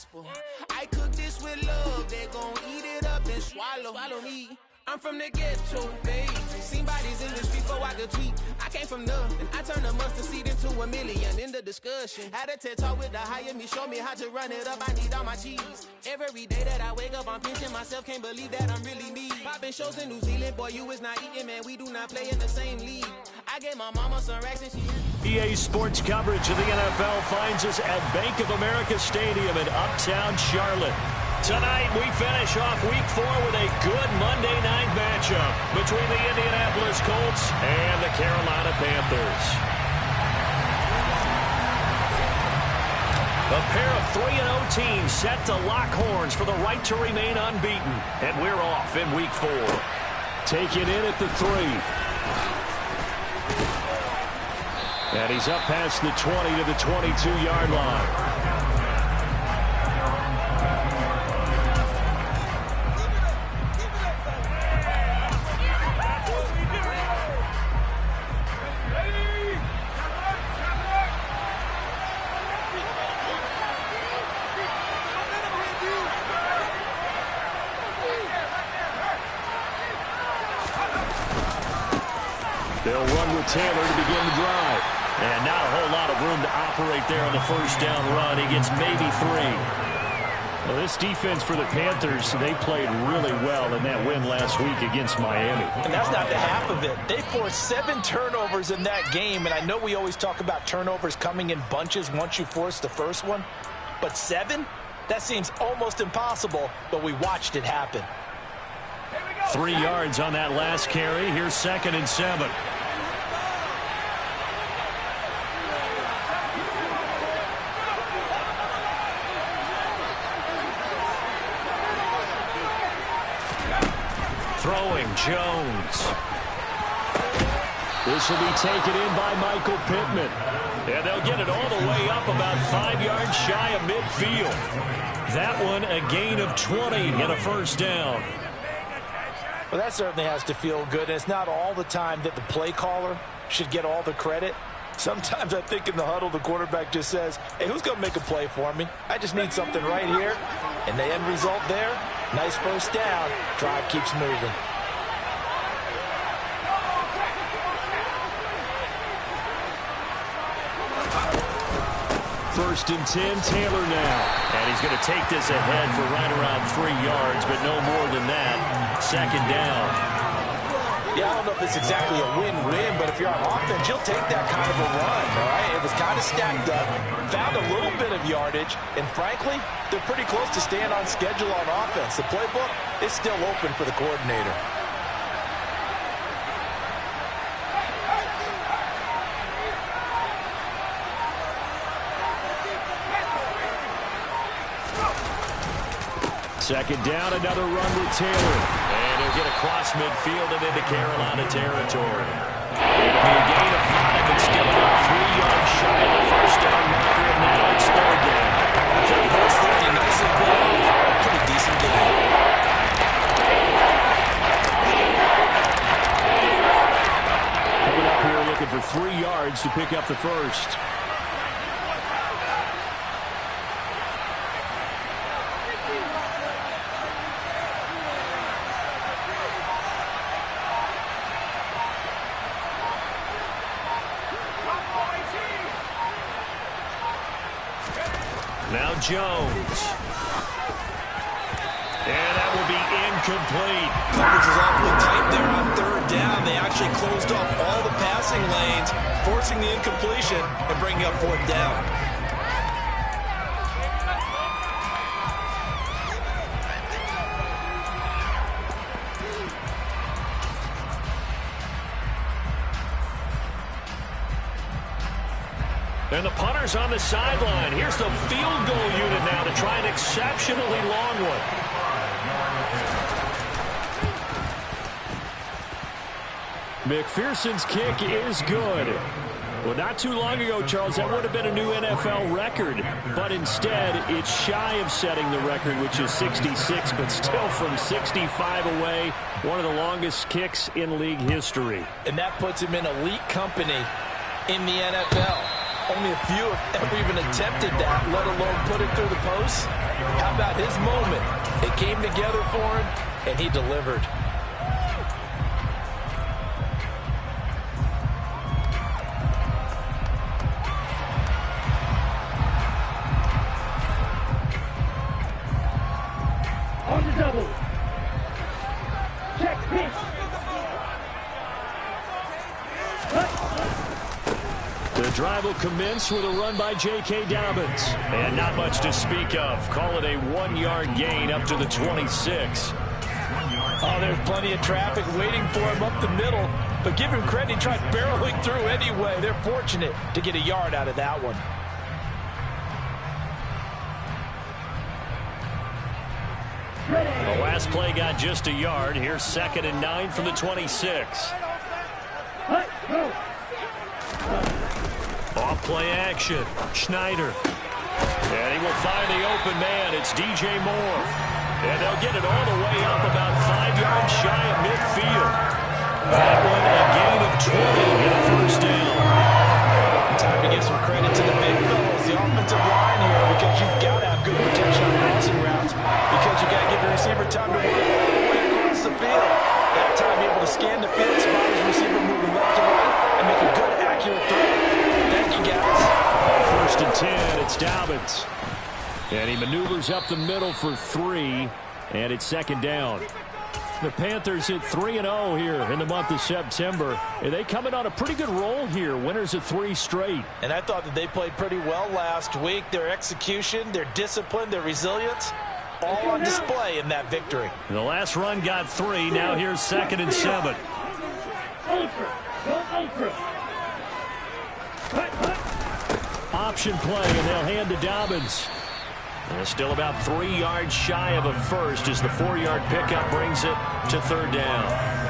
gospel. I cook this with love, they gon' eat it up and swallow me. I'm from the ghetto, baby. Seen bodies in the street before I could tweet. I came from nothing. I turned a mustard seed into a million in the discussion. Had a TED talk with the higher me, show me how to run it up. I need all my cheese. Every day that I wake up, I'm pinching myself. Can't believe that I'm really me. Popping shows in New Zealand, boy, you is not eating, man. We do not play in the same league. I gave my mama some racks and she... EA Sports coverage of the NFL finds us at Bank of America Stadium in Uptown Charlotte. Tonight, we finish off Week 4 with a good Monday night matchup between the Indianapolis Colts and the Carolina Panthers. A pair of 3-0 teams set to lock horns for the right to remain unbeaten. And we're off in Week 4. Taken in at the 3. And he's up past the 20 to the 22-yard line. They'll run with Taylor to begin the drive. And not a whole lot of room to operate there on the first down run. He gets maybe 3. Well, this defense for the Panthers, they played really well in that win last week against Miami. And that's not the half of it. They forced 7 turnovers in that game. And I know we always talk about turnovers coming in bunches once you force the first one. But 7? That seems almost impossible, but we watched it happen. 3 yards on that last carry. Here's 2nd and 7. Throwing Jones. This will be taken in by Michael Pittman. And they'll get it all the way up about 5 yards shy of midfield. That one a gain of 20 and a first down. Well, that certainly has to feel good, and it's not all the time that the play caller should get all the credit. Sometimes I think in the huddle, the quarterback just says, hey, who's going to make a play for me? I just need something right here. And the end result there, nice first down. Drive keeps moving. First and 10, Taylor now. And he's going to take this ahead for right around 3 yards, but no more than that. 2nd down. Yeah, I don't know if it's exactly a win-win, but if you're on offense, you'll take that kind of a run, all right? It was kind of stacked up, found a little bit of yardage, and frankly, they're pretty close to staying on schedule on offense. The playbook is still open for the coordinator. Second down, another run with Taylor. And he'll get across midfield and into Carolina territory. It'll be a gain of 5 and still about 3 yards shy of the first down marker, and now it's 3rd down. For the first 30, nice and good. A pretty decent game. Coming up here looking for 3 yards to pick up the first. Now Jones. And that will be incomplete. Coverage is awfully tight there on 3rd down. They actually closed off all the passing lanes, forcing the incompletion and bringing up 4th down. And the punter's on the sideline. Here's the field goal unit now to try an exceptionally long one. McPherson's kick is good. Well, not too long ago, Charles, that would have been a new NFL record. But instead, it's shy of setting the record, which is 66, but still from 65 away, one of the longest kicks in league history. And that puts him in elite company in the NFL. only a few have ever even attempted that, let alone put it through the post. How about his moment? It came together for him, and he delivered. On the double. Check pitch. The drive will commence with a run by J.K. Dobbins. And not much to speak of. Call it a 1-yard gain up to the 26. Oh, there's plenty of traffic waiting for him up the middle. But give him credit, he tried barreling through anyway. They're fortunate to get a yard out of that one. The last play got just a yard. Here's 2nd and 9 from the 26. Off play action. Schneider. And he will find the open man. It's DJ Moore. And they'll get it all the way up about 5 yards shy of midfield. That one a gain of 20 and a first down. Time to give some credit to the big fellas, the offensive line here, because you've got to have good protection on crossing routes, because you've got to give your receiver time to work all the way across the field. That time able to scan the field, spot his receiver moving left to right, and make a good, accurate throw. Thank you, guys. 1st and 10, it's Dobbins. And he maneuvers up the middle for 3, and it's 2nd down. The Panthers hit 3-0 here in the month of September. And they come in on a pretty good roll here. Winners of 3 straight. And I thought that they played pretty well last week. Their execution, their discipline, their resilience, all on display in that victory. The last run got 3. Now here's 2nd and 7. Option play, and they'll hand to Dobbins. And still about 3 yards shy of a first as the 4-yard pickup brings it to 3rd down.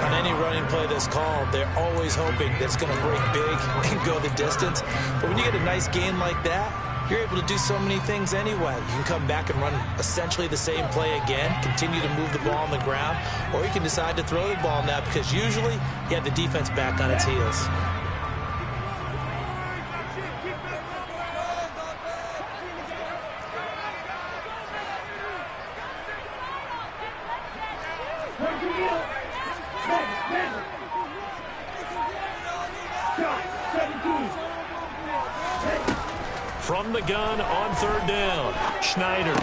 On any running play that's called, they're always hoping that it's going to break big and go the distance. But when you get a nice gain like that, you're able to do so many things anyway. You can come back and run essentially the same play again, continue to move the ball on the ground, or you can decide to throw the ball now because usually you have the defense back on its heels. From the gun on 3rd down, Schneider.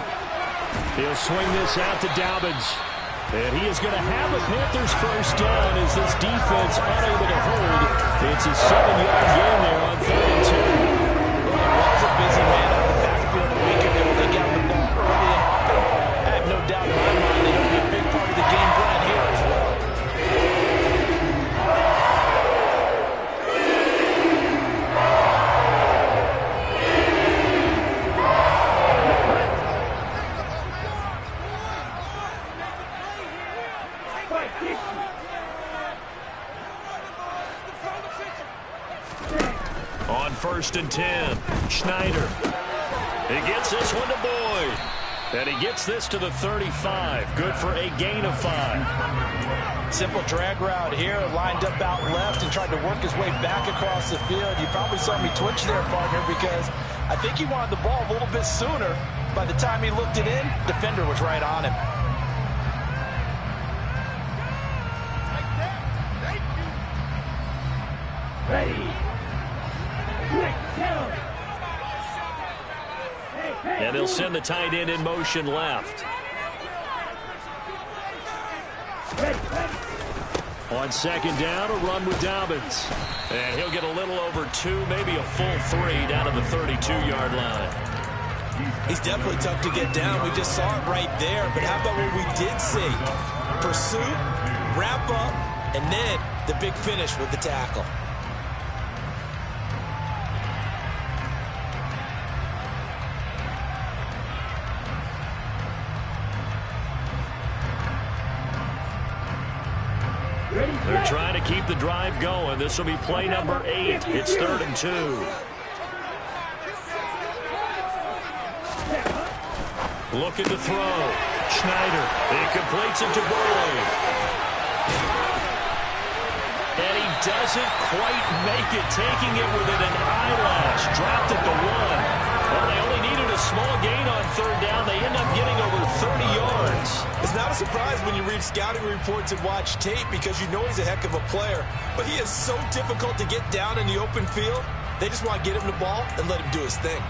He'll swing this out to Dobbins. And he is going to have a Panthers first down as this defense unable to hold. It's a 7-yard gain there on 3rd and 2. Well, it was a busy man out of the backfield a week ago. They got the ball early and often. I have no doubt in my mind that he'll be a big part of the game plan here as well. On 1st and 10, Schneider. He gets this one to Boyd. And he gets this to the 35. Good for a gain of 5. Simple drag route here, lined up out left and tried to work his way back across the field. You probably saw me twitch there, partner, because I think he wanted the ball a little bit sooner. By the time he looked it in, defender was right on him. Ready. And they'll send the tight end in motion left. On 2nd down, a run with Dobbins. And he'll get a little over 2, maybe a full 3 down to the 32-yard line. He's definitely tough to get down. We just saw it right there. But how about what we did see? Pursuit, wrap up, and then the big finish with the tackle. They're trying to keep the drive going. This will be play number 8. It's 3rd and 2. Looking to throw. Schneider. He completes it to Boyd. And he doesn't quite make it, taking it within an eyelash. Dropped it third down. They end up getting over 30 yards. It's not a surprise when you read scouting reports and watch tape because you know he's a heck of a player. But he is so difficult to get down in the open field. They just want to get him the ball and let him do his thing.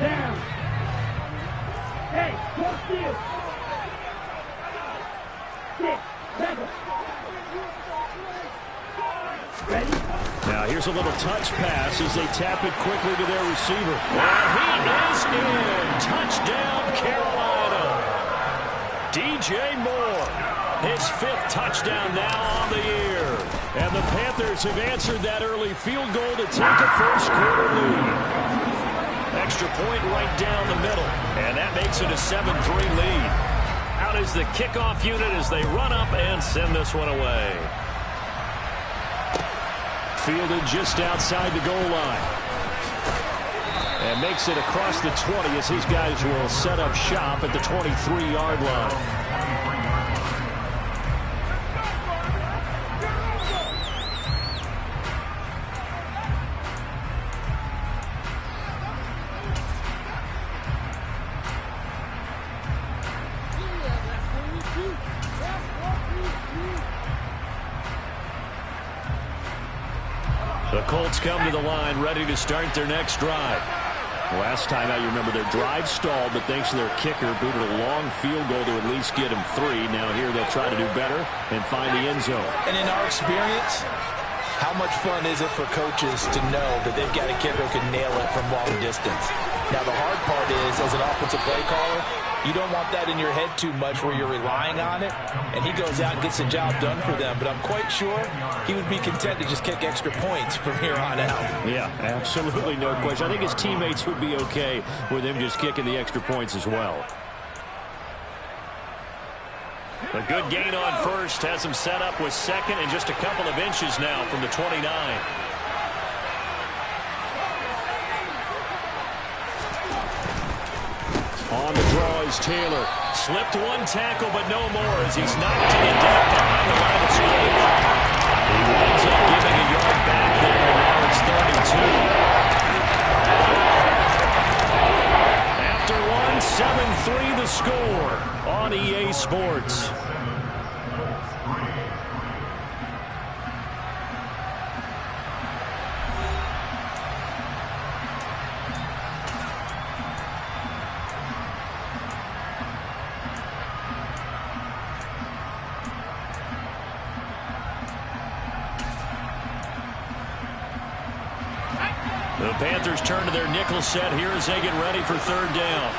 Down. Hey, cross field. 6, 7. Ready? Now here's a little touch pass as they tap it quickly to their receiver. And he is in. Touchdown, Carolina. DJ Moore, his 5th touchdown now on the year. And the Panthers have answered that early field goal to take a first-quarter lead. Extra point right down the middle, and that makes it a 7-3 lead. Out is the kickoff unit as they run up and send this one away. Fielded just outside the goal line. And makes it across the 20 as his guys will set up shop at the 23-yard line. The Colts come to the line, ready to start their next drive. Last time out, you remember their drive stalled, but thanks to their kicker, booted a long field goal to at least get them 3. Now here they'll try to do better and find the end zone. And in our experience, how much fun is it for coaches to know that they've got a kicker who can nail it from long distance? Now, the hard part is, as an offensive play caller, you don't want that in your head too much where you're relying on it, and he goes out and gets the job done for them. But I'm quite sure he would be content to just kick extra points from here on out. Yeah, absolutely no question. I think his teammates would be okay with him just kicking the extra points as well. A good gain on first has him set up with second and just a couple of inches now from the 29. On the draw is Taylor. Slipped one tackle, but no more as he's knocked to get down behind the line of scrimmage. He winds up giving a yard back there, and now it's 32. After one, 7-3 the score on EA Sports. The Panthers turn to their nickel set here as they get ready for third down.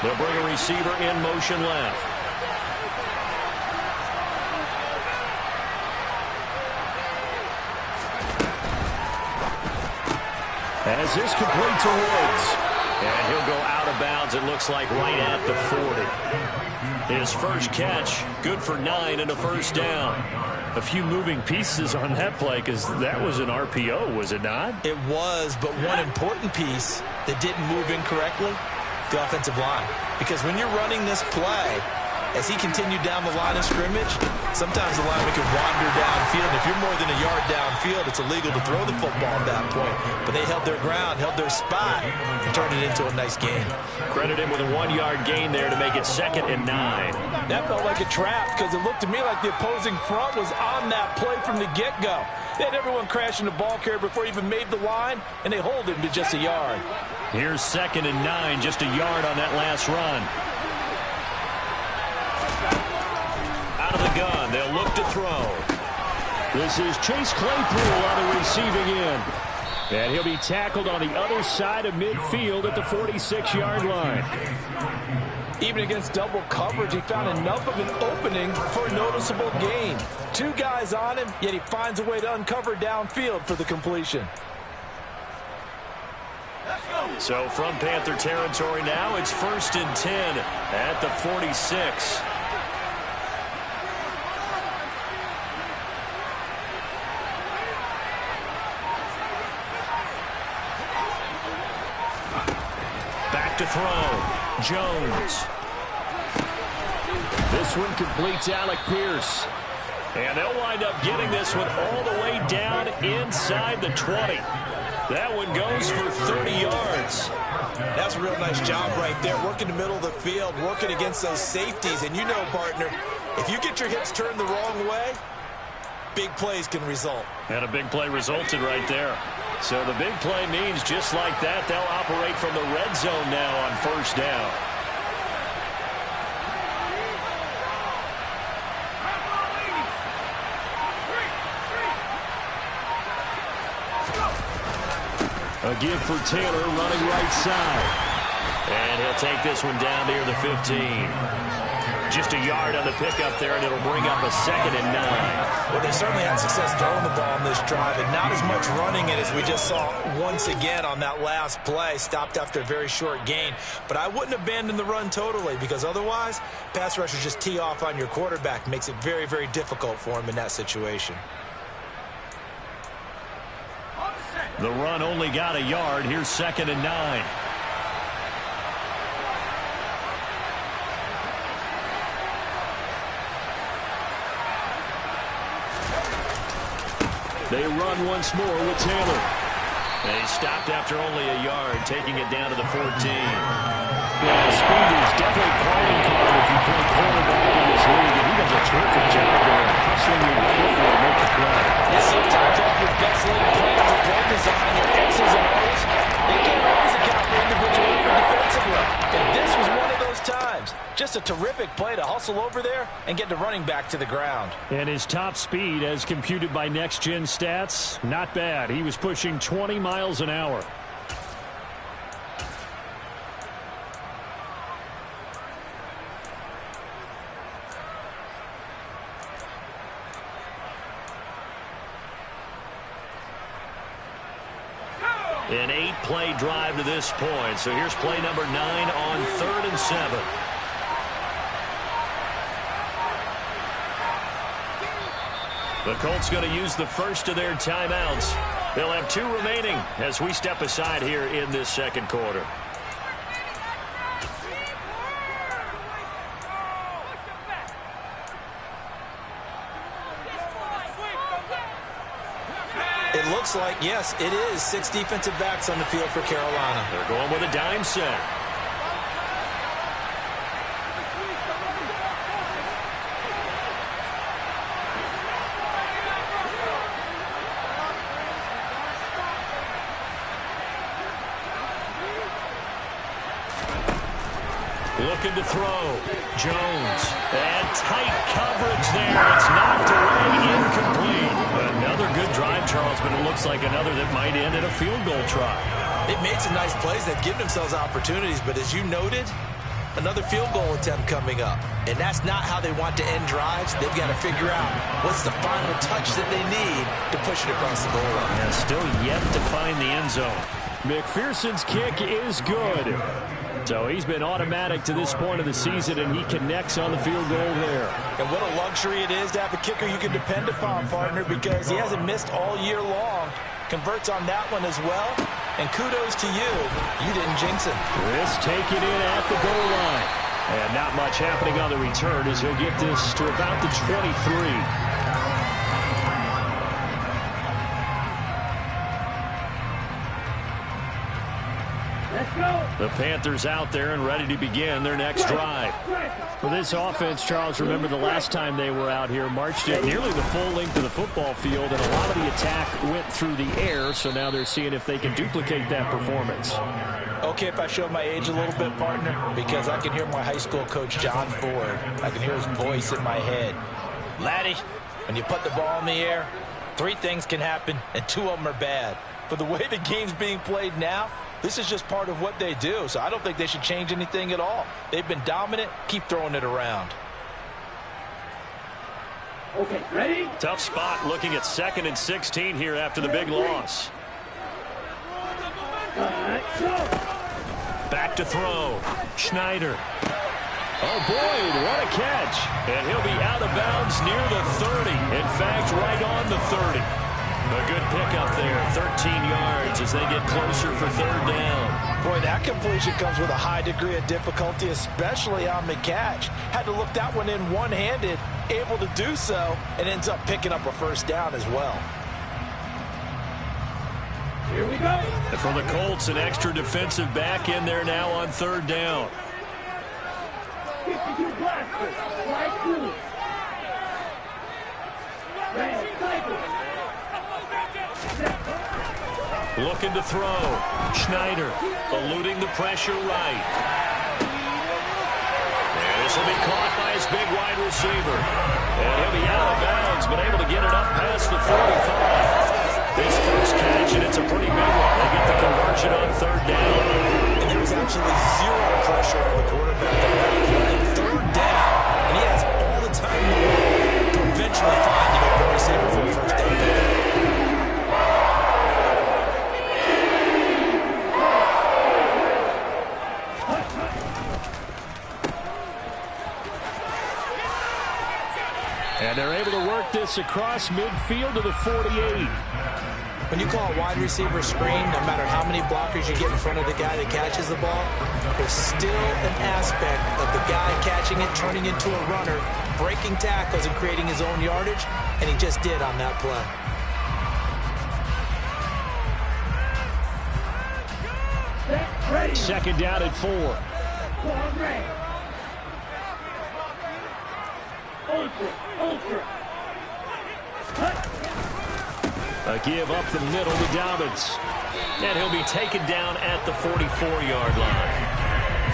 They'll bring a receiver in motion left. As this complete to Woods. And he'll go out of bounds, it looks like, right at the 40. His first catch, good for 9 and a first down. A few moving pieces on that play because that was an RPO, was it not? It was, but one important piece that didn't move incorrectly, the offensive line. Because when you're running this play, as he continued down the line of scrimmage, sometimes the lineman can wander downfield. If you're more than a yard downfield, it's illegal to throw the football at that point. But they held their ground, held their spot, and turned it into a nice gain. Credit him with a 1-yard gain there to make it 2nd and 9. That felt like a trap because it looked to me like the opposing front was on that play from the get-go. They had everyone crashing the ball carrier before he even made the line, and they hold him to just a yard. Here's 2nd and 9, just a yard on that last run. Out of the gun, they'll look to throw. This is Chase Claypool on the receiving end. And he'll be tackled on the other side of midfield at the 46-yard line. Even against double coverage, he found enough of an opening for a noticeable gain. 2 guys on him, yet he finds a way to uncover downfield for the completion. So from Panther territory now, it's 1st and 10 at the 46. to throw. Jones. This one completes Alec Pierce. And they'll wind up getting this one all the way down inside the 20. That one goes for 30 yards. That's a real nice job right there, working the middle of the field, working against those safeties. And you know, partner, if you get your hips turned the wrong way, big plays can result. And a big play resulted right there. So the big play means just like that, they'll operate from the red zone now on first down. A give for Taylor running right side. And he'll take this one down near the 15. Just a yard on the pickup there, and it'll bring up a 2nd and 9. Well, they certainly had success throwing the ball on this drive, and not as much running it as we just saw once again on that last play. Stopped after a very short gain. But I wouldn't abandon the run totally, because otherwise, pass rushers just tee off on your quarterback. Makes it very, very difficult for him in that situation. The run only got a yard. Here's 2nd and 9. They run once more with Taylor. They stopped after only a yard, taking it down to the 14. Yeah, speed is definitely a calling card if you play quarterback in this league, and he does a terrific job there, hustling you quickly to make the play. Yeah, sometimes all your best laid plans of play design, your X's and O's, they can't always account for individual effort defensively. And this was one of those times. Just a terrific play to hustle over there and get the running back to the ground. And his top speed, as computed by Next Gen Stats, not bad. He was pushing 20 miles an hour. An 8-play drive to this point. So here's play number 9 on 3rd and 7. The Colts going to use the first of their timeouts. They'll have 2 remaining as we step aside here in this second quarter. It looks like, yes, it is 6 defensive backs on the field for Carolina. They're going with a dime set. Looking to throw. Jones. And tight coverage there. It's knocked away, incomplete. Another good drive, Charles, but it looks like another that might end in a field goal try. They've made some nice plays. They've given themselves opportunities, but as you noted, another field goal attempt coming up. And that's not how they want to end drives. They've got to figure out what's the final touch that they need to push it across the goal line. And still yet to find the end zone. McPherson's kick is good. So he's been automatic to this point of the season, and he connects on the field goal there. And what a luxury it is to have a kicker you can depend upon, partner, because he hasn't missed all year long. Converts on that one as well. And kudos to you. You didn't jinx him. This taken in at the goal line. And not much happening on the return as he'll get this to about the 23. The Panthers out there and ready to begin their next drive. For this offense, Charles, remember the last time they were out here, marched it nearly the full length of the football field, and a lot of the attack went through the air, so now they're seeing if they can duplicate that performance. Okay, if I show my age a little bit, partner, because I can hear my high school coach, John Ford. I can hear his voice in my head. Laddie, when you put the ball in the air, 3 things can happen, and 2 of them are bad. But the way the game's being played now, this is just part of what they do, so I don't think they should change anything at all. They've been dominant. Keep throwing it around. Okay, ready? Tough spot looking at 2nd and 16 here after the big loss. Back to throw. Schneider. Oh, Boyd, what a catch. And he'll be out of bounds near the 30. In fact, right on the 30. A good pickup there, 13 yards as they get closer for 3rd down. Boy, that completion comes with a high degree of difficulty, especially on the catch. Had to look that one in one-handed, able to do so, and ends up picking up a first down as well. Here we go. And for the Colts, an extra defensive back in there now on third down. 52 blasters. Right through. Looking to throw. Schneider eluding the pressure right. And this will be caught by his big wide receiver. And he'll be out of bounds, but able to get it up past the 45. This first catch, and it's a pretty big one. They get the conversion on third down. And there was absolutely zero pressure on the quarterback on that play. Third down, and he has all the time in the world to eventually find an open receiver for a first down. And they're able to work this across midfield to the 48. When you call a wide receiver screen, no matter how many blockers you get in front of the guy that catches the ball, there's still an aspect of the guy catching it, turning into a runner, breaking tackles and creating his own yardage, and he just did on that play. Ready. Second down at 4. Ultra. A give up the middle to Dobbins. And he'll be taken down at the 44-yard line.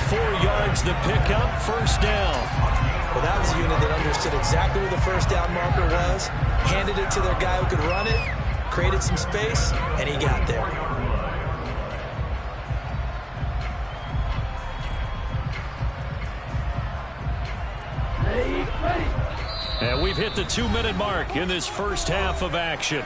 4 yards the pickup, first down. Well, that was a unit that understood exactly where the first down marker was, handed it to their guy who could run it, created some space, and he got there. And we've hit the 2-minute mark in this first half of action.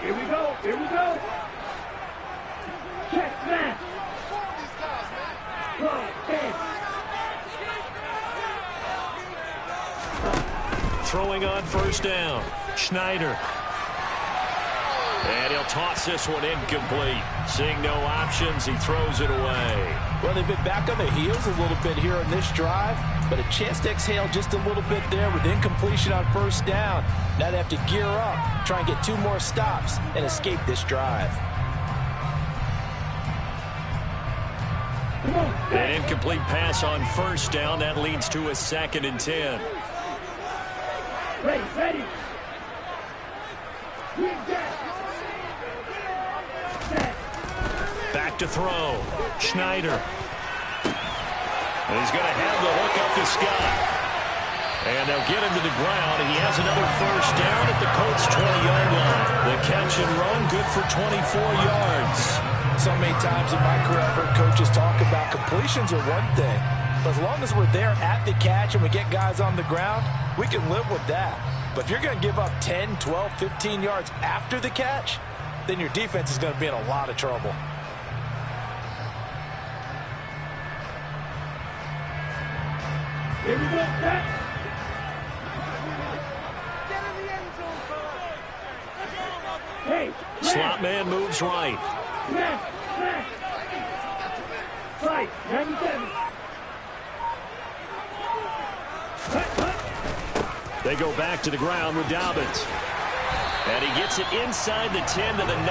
Here we go. Check smash. Throwing on first down. Schneider. And he'll toss this one incomplete. Seeing no options, he throws it away. Well, they've been back on their heels a little bit here on this drive, but a chance to exhale just a little bit there with incompletion on first down. Now they have to gear up, try and get 2 more stops, and escape this drive. An incomplete pass on first down. That leads to a 2nd and 10. Ready. Back to throw. Schneider. And he's going to have the hook up to Scott. And they'll get him to the ground, and he has another first down at the Colts' 20-yard line. The catch and run, good for 24 yards. So many times in my career, I've heard coaches talk about completions are one thing, but as long as we're there at the catch and we get guys on the ground, we can live with that. But if you're going to give up 10, 12, 15 yards after the catch, then your defense is going to be in a lot of trouble. Here we go, set. Hey, Slot man moves right. smash. Right, 97. They go back to the ground with Dobbins. And he gets it inside the 10 to the 9.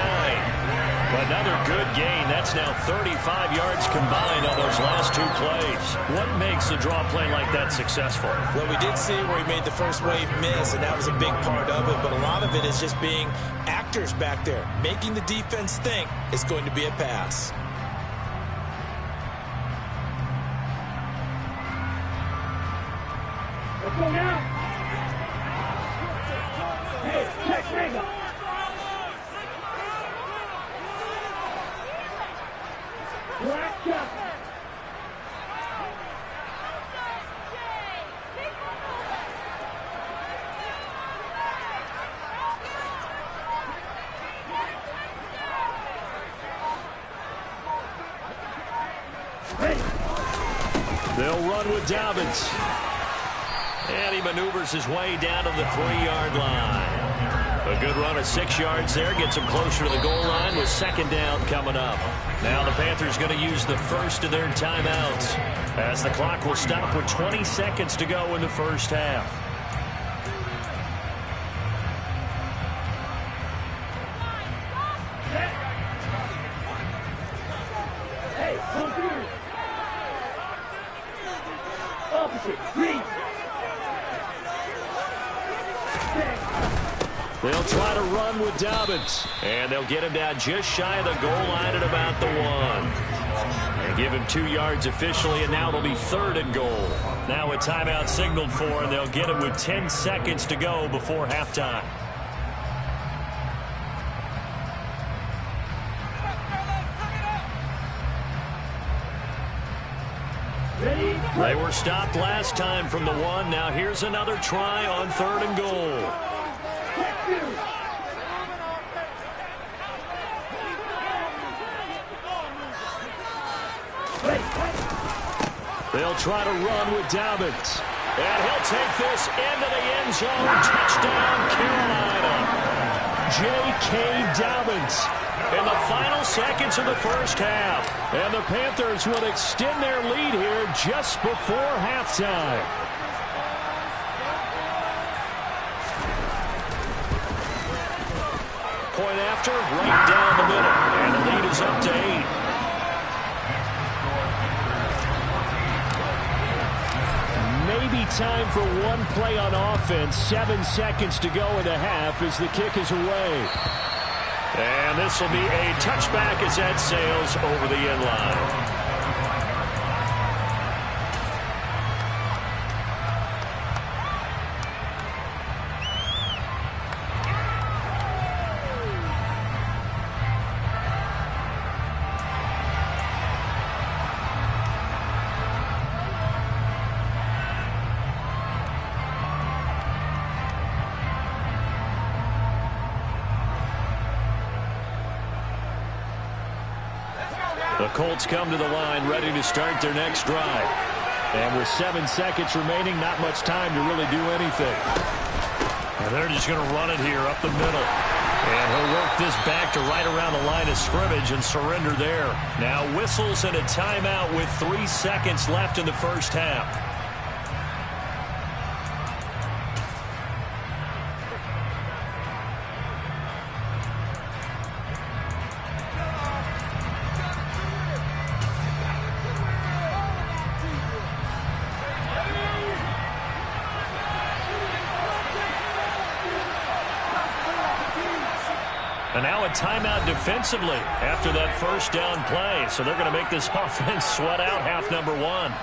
Another good gain. That's now 35 yards combined on those last 2 plays. What makes a draw play like that successful? Well, we did see where he made the first wave miss, and that was a big part of it. But a lot of it is just being actors back there, making the defense think it's going to be a pass. Let's go now. Hey, check Rega. Black shot. They'll run with Dobbins. And he maneuvers his way down to the 3-yard line. A good run of 6 yards there. Gets him closer to the goal line with second down coming up. Now the Panthers going to use the first of their timeouts as the clock will stop with 20 seconds to go in the first half. Hey, come through. Opposite, green. They'll try to run with Dobbins. And they'll get him down just shy of the goal line at about the 1. They give him 2 yards officially, and now it'll be 3rd and goal. Now a timeout signaled for, and they'll get him with 10 seconds to go before halftime. They were stopped last time from the 1. Now here's another try on 3rd and goal. They'll try to run with Dobbins. And he'll take this into the end zone. Touchdown, Carolina. J.K. Dobbins in the final seconds of the first half. And the Panthers will extend their lead here just before halftime. Point after, right down the middle. And the lead is up to 8. Maybe time for one play on offense. 7 seconds to go in the half as the kick is away. And this will be a touchback as that sails over the end line. The Colts come to the line ready to start their next drive. And with 7 seconds remaining, not much time to really do anything. And they're just going to run it here up the middle. And he'll work this back to right around the line of scrimmage and surrender there. Now whistles and a timeout with 3 seconds left in the first half. And now a timeout defensively after that first down play. So they're going to make this offense sweat out half number 1.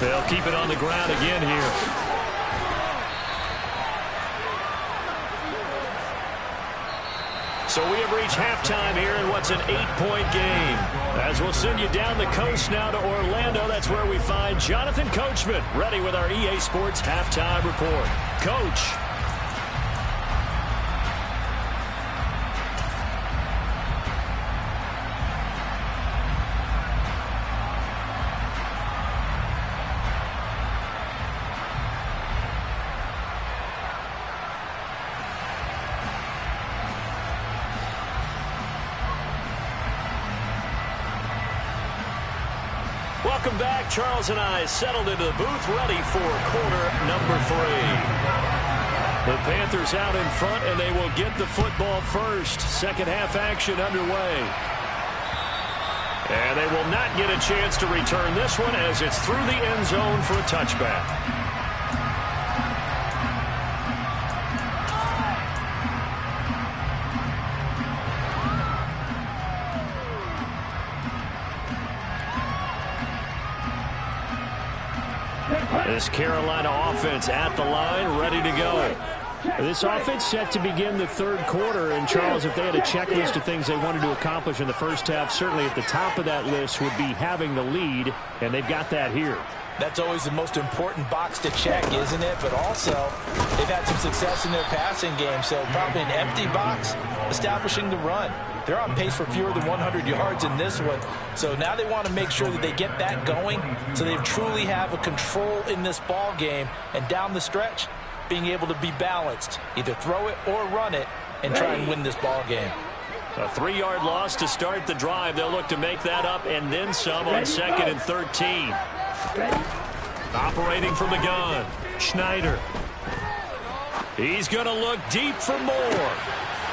They'll keep it on the ground again here. So we have reached halftime here in what's an 8-point game. As we'll send you down the coast now to Orlando, that's where we find Jonathan Coachman ready with our EA Sports Halftime Report. Coach. Welcome back. Charles and I settled into the booth ready for quarter number 3. The Panthers out in front, and they will get the football first. Second half action underway. And they will not get a chance to return this one as it's through the end zone for a touchback. This Carolina offense at the line, ready to go. This offense set to begin the third quarter. And, Charles, if they had a checklist of things they wanted to accomplish in the first half, certainly at the top of that list would be having the lead, and they've got that here. That's always the most important box to check, isn't it? But also, they've had some success in their passing game, so probably an empty box establishing the run. They're on pace for fewer than 100 yards in this one, so now they want to make sure that they get that going so they truly have a control in this ball game, and down the stretch, being able to be balanced, either throw it or run it, and try and win this ball game. A 3-yard loss to start the drive. They'll look to make that up and then some on 2nd and 13. Operating from the gun, Schneider. He's going to look deep for more.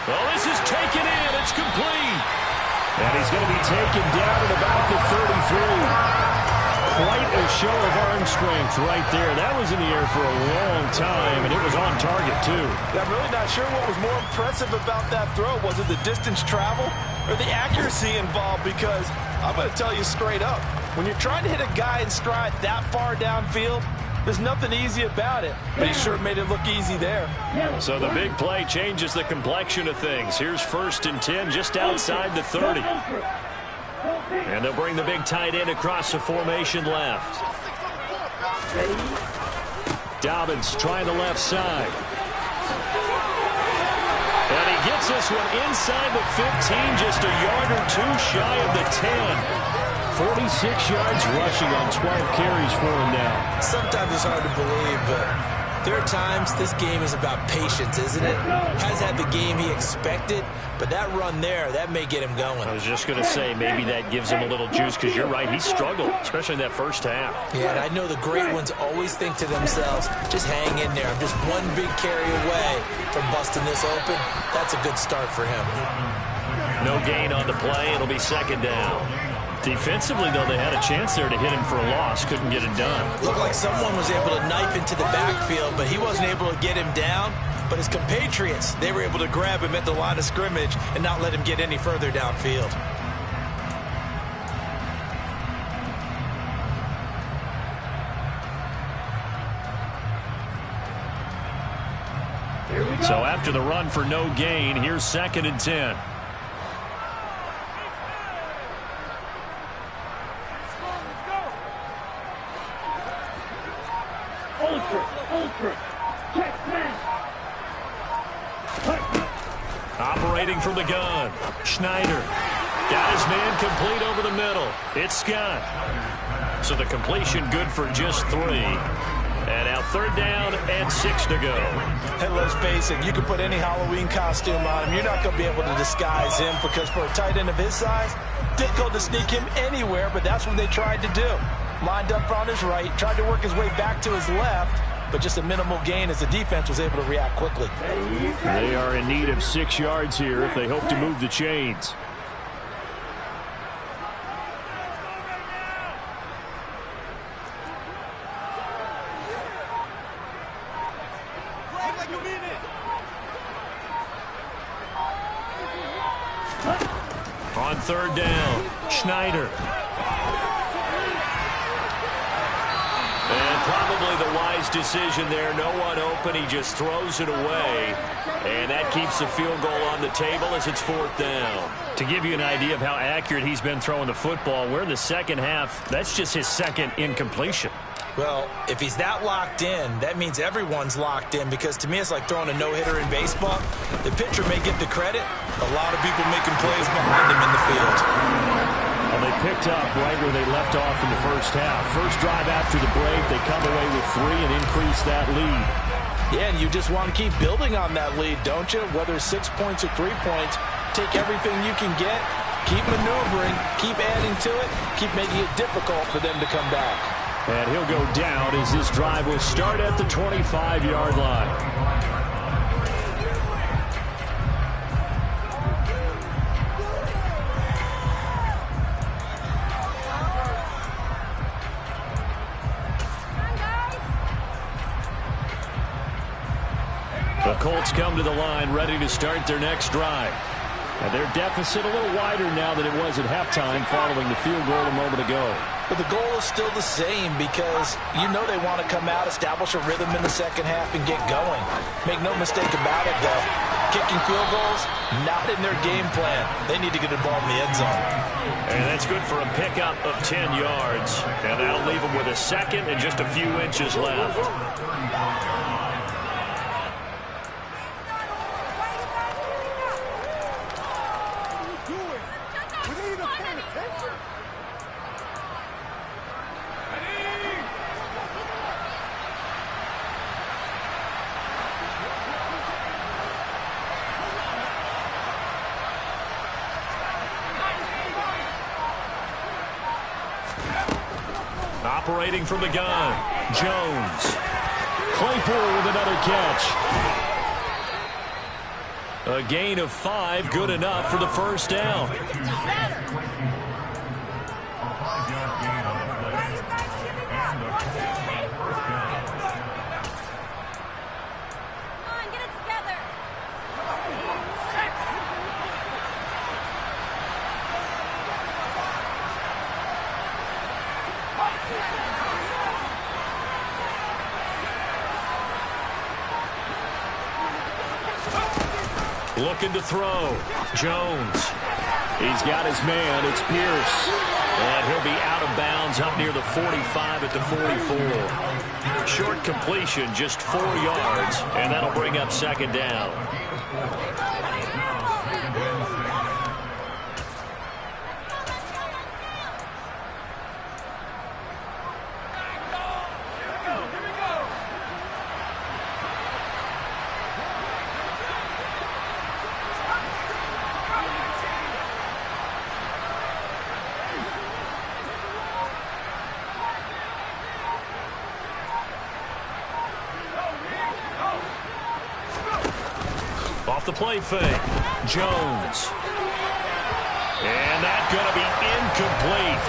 Well, this is taken in. It's complete. And he's going to be taken down at about the 33. Quite a show of arm strength right there. That was in the air for a long time, and it was on target, too. I'm really not sure what was more impressive about that throw. Was it the distance travel or the accuracy involved? Because I'm going to tell you straight up, when you're trying to hit a guy in stride that far downfield, there's nothing easy about it. But he sure made it look easy there. So the big play changes the complexion of things. Here's 1st and 10 just outside the 30. And they'll bring the big tight end across the formation left. Dobbins trying the left side. And he gets this one inside the 15, just a yard or two shy of the 10. 46 yards rushing on 12 carries for him now. Sometimes it's hard to believe, but there are times this game is about patience, isn't it? Has had the game he expected, but that run there, that may get him going. I was just going to say, maybe that gives him a little juice, because you're right, he struggled, especially in that first half. Yeah, and I know the great ones always think to themselves, just hang in there. I'm just one big carry away from busting this open. That's a good start for him. No gain on the play. It'll be 2nd down. Defensively, though, they had a chance there to hit him for a loss. Couldn't get it done. Looked like someone was able to knife into the backfield, but he wasn't able to get him down. But his compatriots, they were able to grab him at the line of scrimmage and not let him get any further downfield. So after the run for no gain, here's 2nd and 10. Operating from the gun, Schneider. Got his man complete over the middle. It's Scott. So the completion good for just 3. And now 3rd down and 6 to go. And let's face it, you can put any Halloween costume on him. You're not going to be able to disguise him, because for a tight end of his size, difficult to sneak him anywhere, but that's what they tried to do. Lined up on his right, tried to work his way back to his left, but just a minimal gain as the defense was able to react quickly. They are in need of 6 yards here if they hope to move the chains. On 3rd down, Schneider. And probably the wise decision there. No one open. He just throws it away. And that keeps the field goal on the table as it's 4th down. To give you an idea of how accurate he's been throwing the football, we're in the second half. That's just his 2nd incompletion. Well, if he's that locked in, that means everyone's locked in, because to me it's like throwing a no-hitter in baseball. The pitcher may get the credit. A lot of people making plays behind him in the field. Well, they picked up right where they left off in the first half. First drive after the break, they come away with 3 and increase that lead. Yeah, and you just want to keep building on that lead, don't you? Whether it's 6 points or 3 points, take everything you can get, keep maneuvering, keep adding to it, keep making it difficult for them to come back. And he'll go down as this drive will start at the 25-yard line. The Colts come to the line ready to start their next drive. And their deficit a little wider now than it was at halftime following the field goal a moment ago. But the goal is still the same because you know they want to come out, establish a rhythm in the second half, and get going. Make no mistake about it, though. Kicking field goals, not in their game plan. They need to get the ball in the end zone. And that's good for a pickup of 10 yards. And that'll leave them with a second and just a few inches left. Operating from the gun, Jones. Claypool with another catch. A gain of 5, good enough for the first down. Looking to throw. Jones. He's got his man. It's Pierce. And he'll be out of bounds up near the 45 at the 44. Short completion, just 4 yards, and that'll bring up second down. Off the play fake, Jones. And that's going to be incomplete.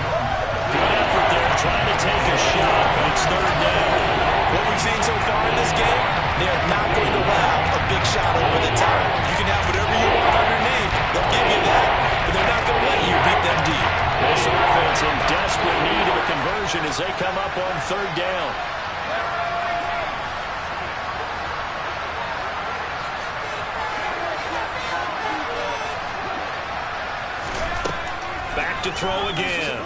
Good effort there, trying to take a shot, but it's third down. What we've seen so far in this game, they're not going to allow a big shot over the top. You can have whatever you want underneath. They'll give you that, but they're not going to let you beat them deep. This offense in desperate need of a conversion as they come up on third down. Back to throw again.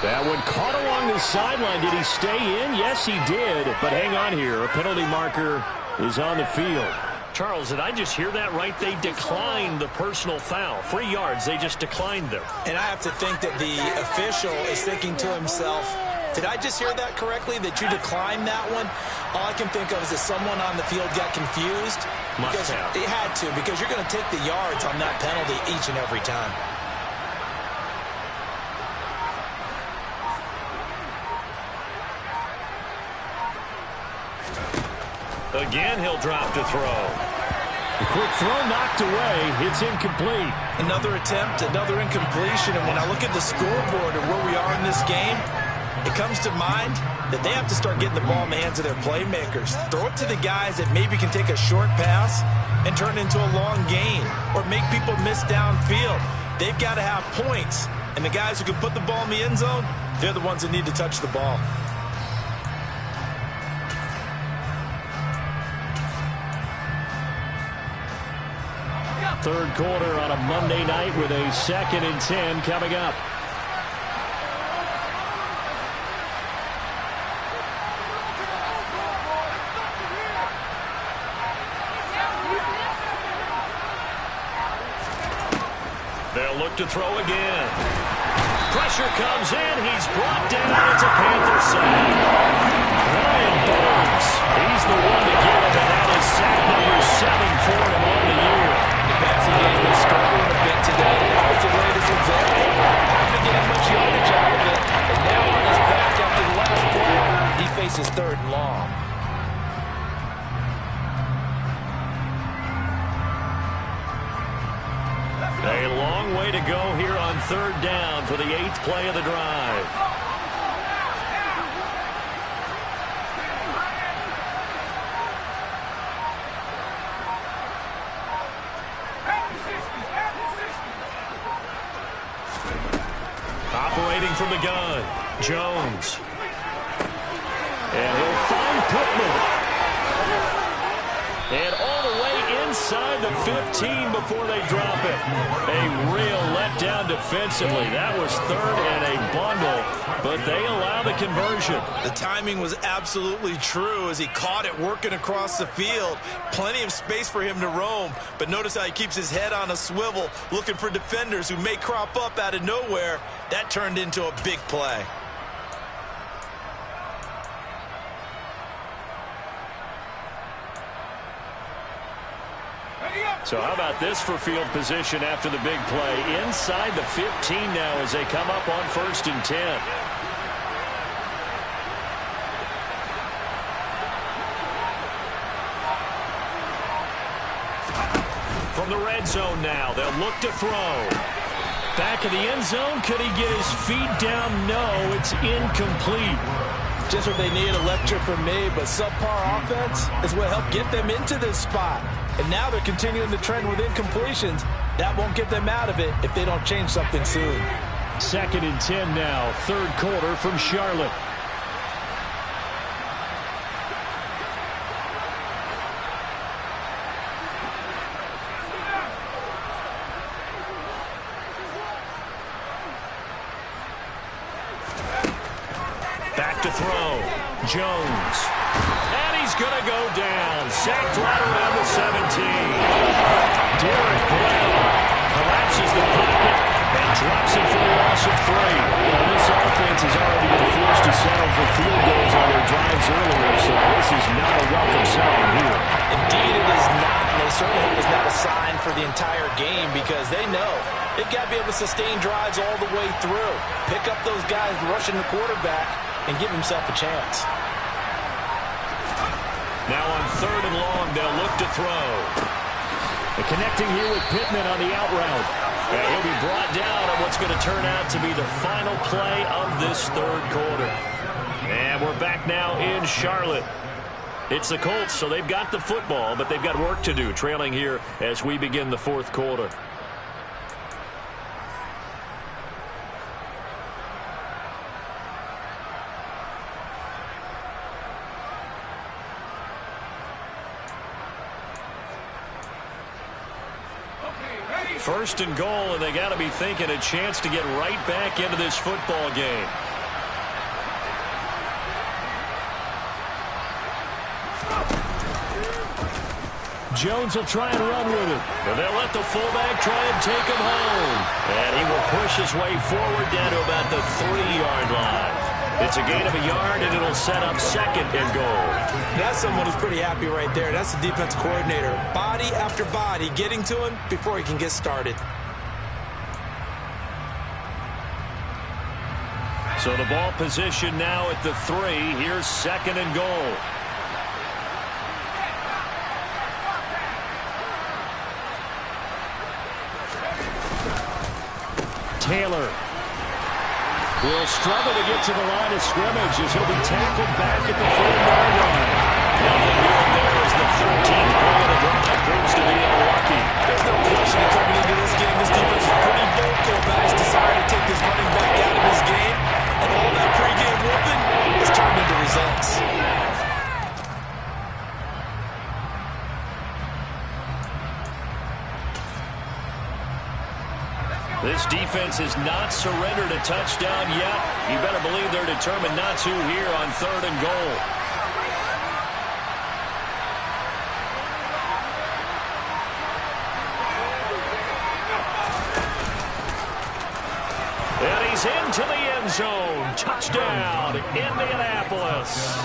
That one caught along the sideline. Did he stay in? Yes, he did. But hang on here. A penalty marker is on the field. Charles, did I just hear that right? They declined the personal foul. 3 yards, they just declined them. And I have to think that the official is thinking to himself, did I just hear that correctly, that you declined that one? All I can think of is that someone on the field got confused. Must have. It had to, because you're going to take the yards on that penalty each and every time. Again, he'll drop to throw. The quick throw knocked away. It's incomplete. Another attempt, another incompletion. And when I look at the scoreboard and where we are in this game, it comes to mind that they have to start getting the ball in the hands of their playmakers. Throw it to the guys that maybe can take a short pass and turn it into a long gain or make people miss downfield. They've got to have points. And the guys who can put the ball in the end zone, they're the ones that need to touch the ball. Third quarter on a Monday night with a 2nd and 10 coming up. They'll look to throw again. Pressure comes in. He's brought down. It's a Panther sack. Brian Burns. He's the one to get him, and that is sack number 7 for him on the year. The passing game is struggling a bit today. That's the latest example. Not going to get much yardage out of it. And now on his back after the last play, he faces 3rd and long. A long way to go here on 3rd down for the 8th play of the drive. Operating from the gun, Jones. And he'll find Pittman. And all the way inside the 15 before they drop it. A real letdown defensively. That was third and a bundle, but they allow the conversion. The timing was absolutely true as he caught it working across the field. Plenty of space for him to roam, but notice how he keeps his head on a swivel, looking for defenders who may crop up out of nowhere. That turned into a big play. So how about this for field position after the big play? Inside the 15 now as they come up on 1st and 10. From the red zone now, they'll look to throw. Back of the end zone, could he get his feet down? No, it's incomplete. Just what they need, a lecture from me, but subpar offense is what helped get them into this spot. And now they're continuing the trend with incompletions. That won't get them out of it if they don't change something soon. 2nd and 10 now, 3rd quarter from Charlotte. Back to throw. Jones. And he's going to go down. Sacked right around the 17. Derek Brown collapses the pocket and drops it for a loss of 3. Well, this offense has already been forced to settle for field goals on their drives earlier, so this is not a welcome sign here. Indeed, it is not. And they certainly hope it's not a sign for the entire game because they know they've got to be able to sustain drives all the way through. Pick up those guys rushing the quarterback and give himself a chance. Now on 3rd and long, they'll look to throw. And connecting here with Pittman on the out route. And he'll be brought down on what's going to turn out to be the final play of this 3rd quarter. And we're back now in Charlotte. It's the Colts, so they've got the football, but they've got work to do, trailing here as we begin the 4th quarter. First and goal, and they got to be thinking a chance to get right back into this football game. Jones will try and run with it. But they'll let the fullback try and take him home. And he will push his way forward down to about the 3-yard line. It's a gain of a yard, and it'll set up 2nd and goal. That's someone who's pretty happy right there. That's the defense coordinator. Body after body getting to him before he can get started. So the ball position now at the 3. Here's 2nd and goal. Taylor will struggle to get to the line of scrimmage as he'll be tackled back at the 4-yard line. Nothing doing there as the 13th play of the drive proves to be unlucky. There's no question that coming into this game, this defense is pretty vocal about his desire to take this running back out of his game. And all that pregame whooping has turned into results. This defense has not surrendered a touchdown yet. You better believe they're determined not to here on 3rd and goal. And he's into the end zone. Touchdown, Indianapolis.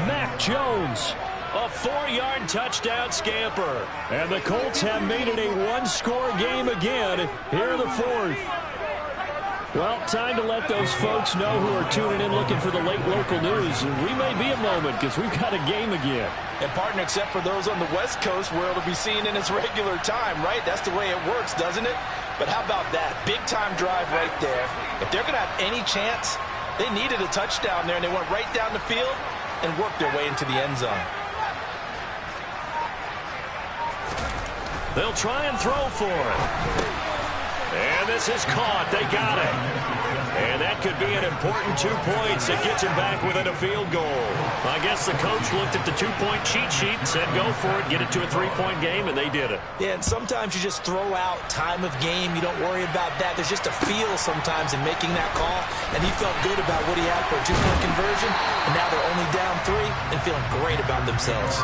Mac Jones. A 4-yard touchdown scamper. And the Colts have made it a one-score game again here in the 4th. Well, time to let those folks know who are tuning in looking for the late local news. We may be a moment because we've got a game again. And, partner, except for those on the West Coast where it'll be seen in its regular time, right? That's the way it works, doesn't it? But how about that? Big-time drive right there. If they're going to have any chance, they needed a touchdown there, and they went right down the field and worked their way into the end zone. They'll try and throw for it. And this is caught. They got it. And that could be an important 2 points that gets him back within a field goal. I guess the coach looked at the 2-point cheat sheet and said, go for it, get it to a 3-point game, and they did it. Yeah, and sometimes you just throw out time of game. You don't worry about that. There's just a feel sometimes in making that call, and he felt good about what he had for a 2-point conversion, and now they're only down 3 and feeling great about themselves.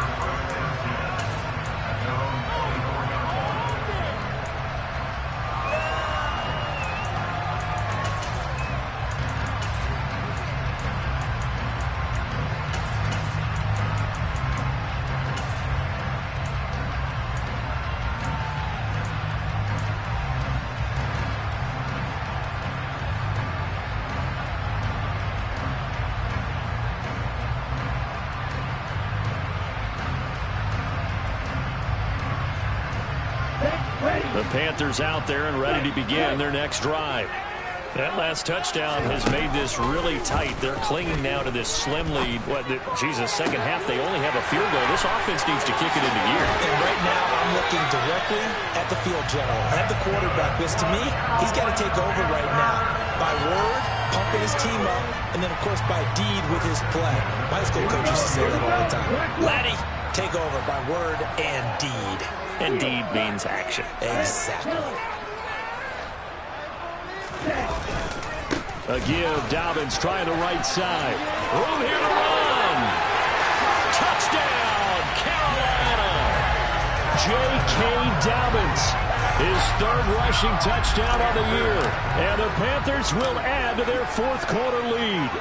The Panthers out there and ready to begin their next drive. That last touchdown has made this really tight. They're clinging now to this slim lead. Second half, they only have a field goal. This offense needs to kick it into gear. And right now, I'm looking directly at the field general, at the quarterback, because to me, he's got to take over right now. By word, pumping his team up, and then, of course, by deed with his play. My high school coach used to say that all the time. Laddie, take over by word and deed. And deed means action. Exactly. A give, Dobbins trying the right side. Room here to run. Touchdown, Carolina. J.K. Dobbins, his third rushing touchdown on the year. And the Panthers will add to their fourth quarter lead.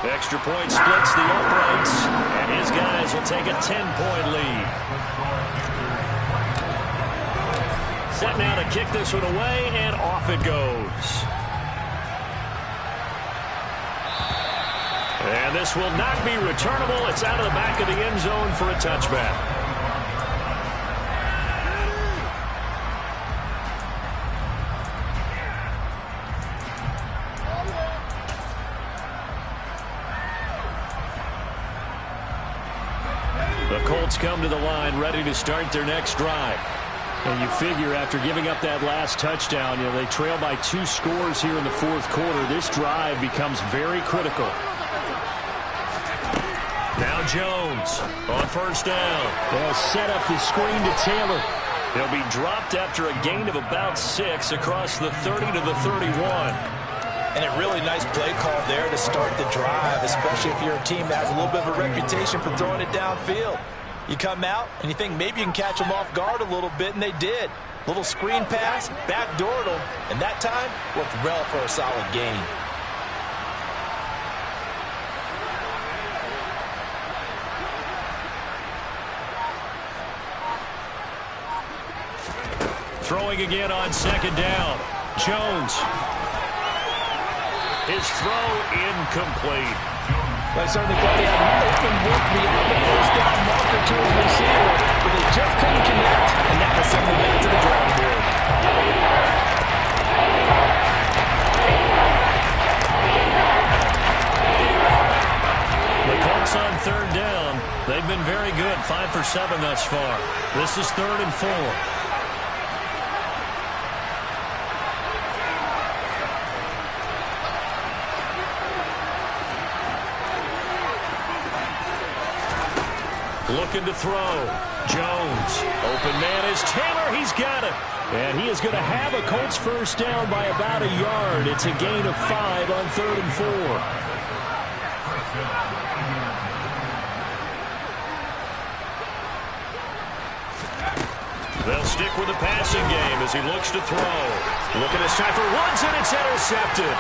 Extra point splits the uprights, and his guys will take a 10-point lead. Set now to kick this one away, and off it goes. And this will not be returnable. It's out of the back of the end zone for a touchback. The Colts come to the line ready to start their next drive. And you figure after giving up that last touchdown, they trail by 2 scores here in the fourth quarter. This drive becomes very critical. Now Jones on first down. They'll set up the screen to Taylor. He'll be dropped after a gain of about 6 across the 30 to the 31. And a really nice play call there to start the drive, especially if you're a team that has a little bit of a reputation for throwing it downfield. You come out and you think maybe you can catch them off guard a little bit, and they did. Little screen pass, backdoored them, and that time worked well for a solid gain. Throwing again on second down. Jones. His throw incomplete. I certainly thought he had open work beyond the first down marker to his receiver, but they just couldn't connect, and that was sent back to the drawing board. The Colts on third down. They've been very good, 5 for 7 thus far. This is 3rd and 4. Looking to throw. Jones. Open man is Taylor. He's got it. And he is going to have a Colts first down by about a yard. It's a gain of 5 on 3rd and 4. They'll stick with the passing game as he looks to throw. Looking to try for Woods, and it's intercepted.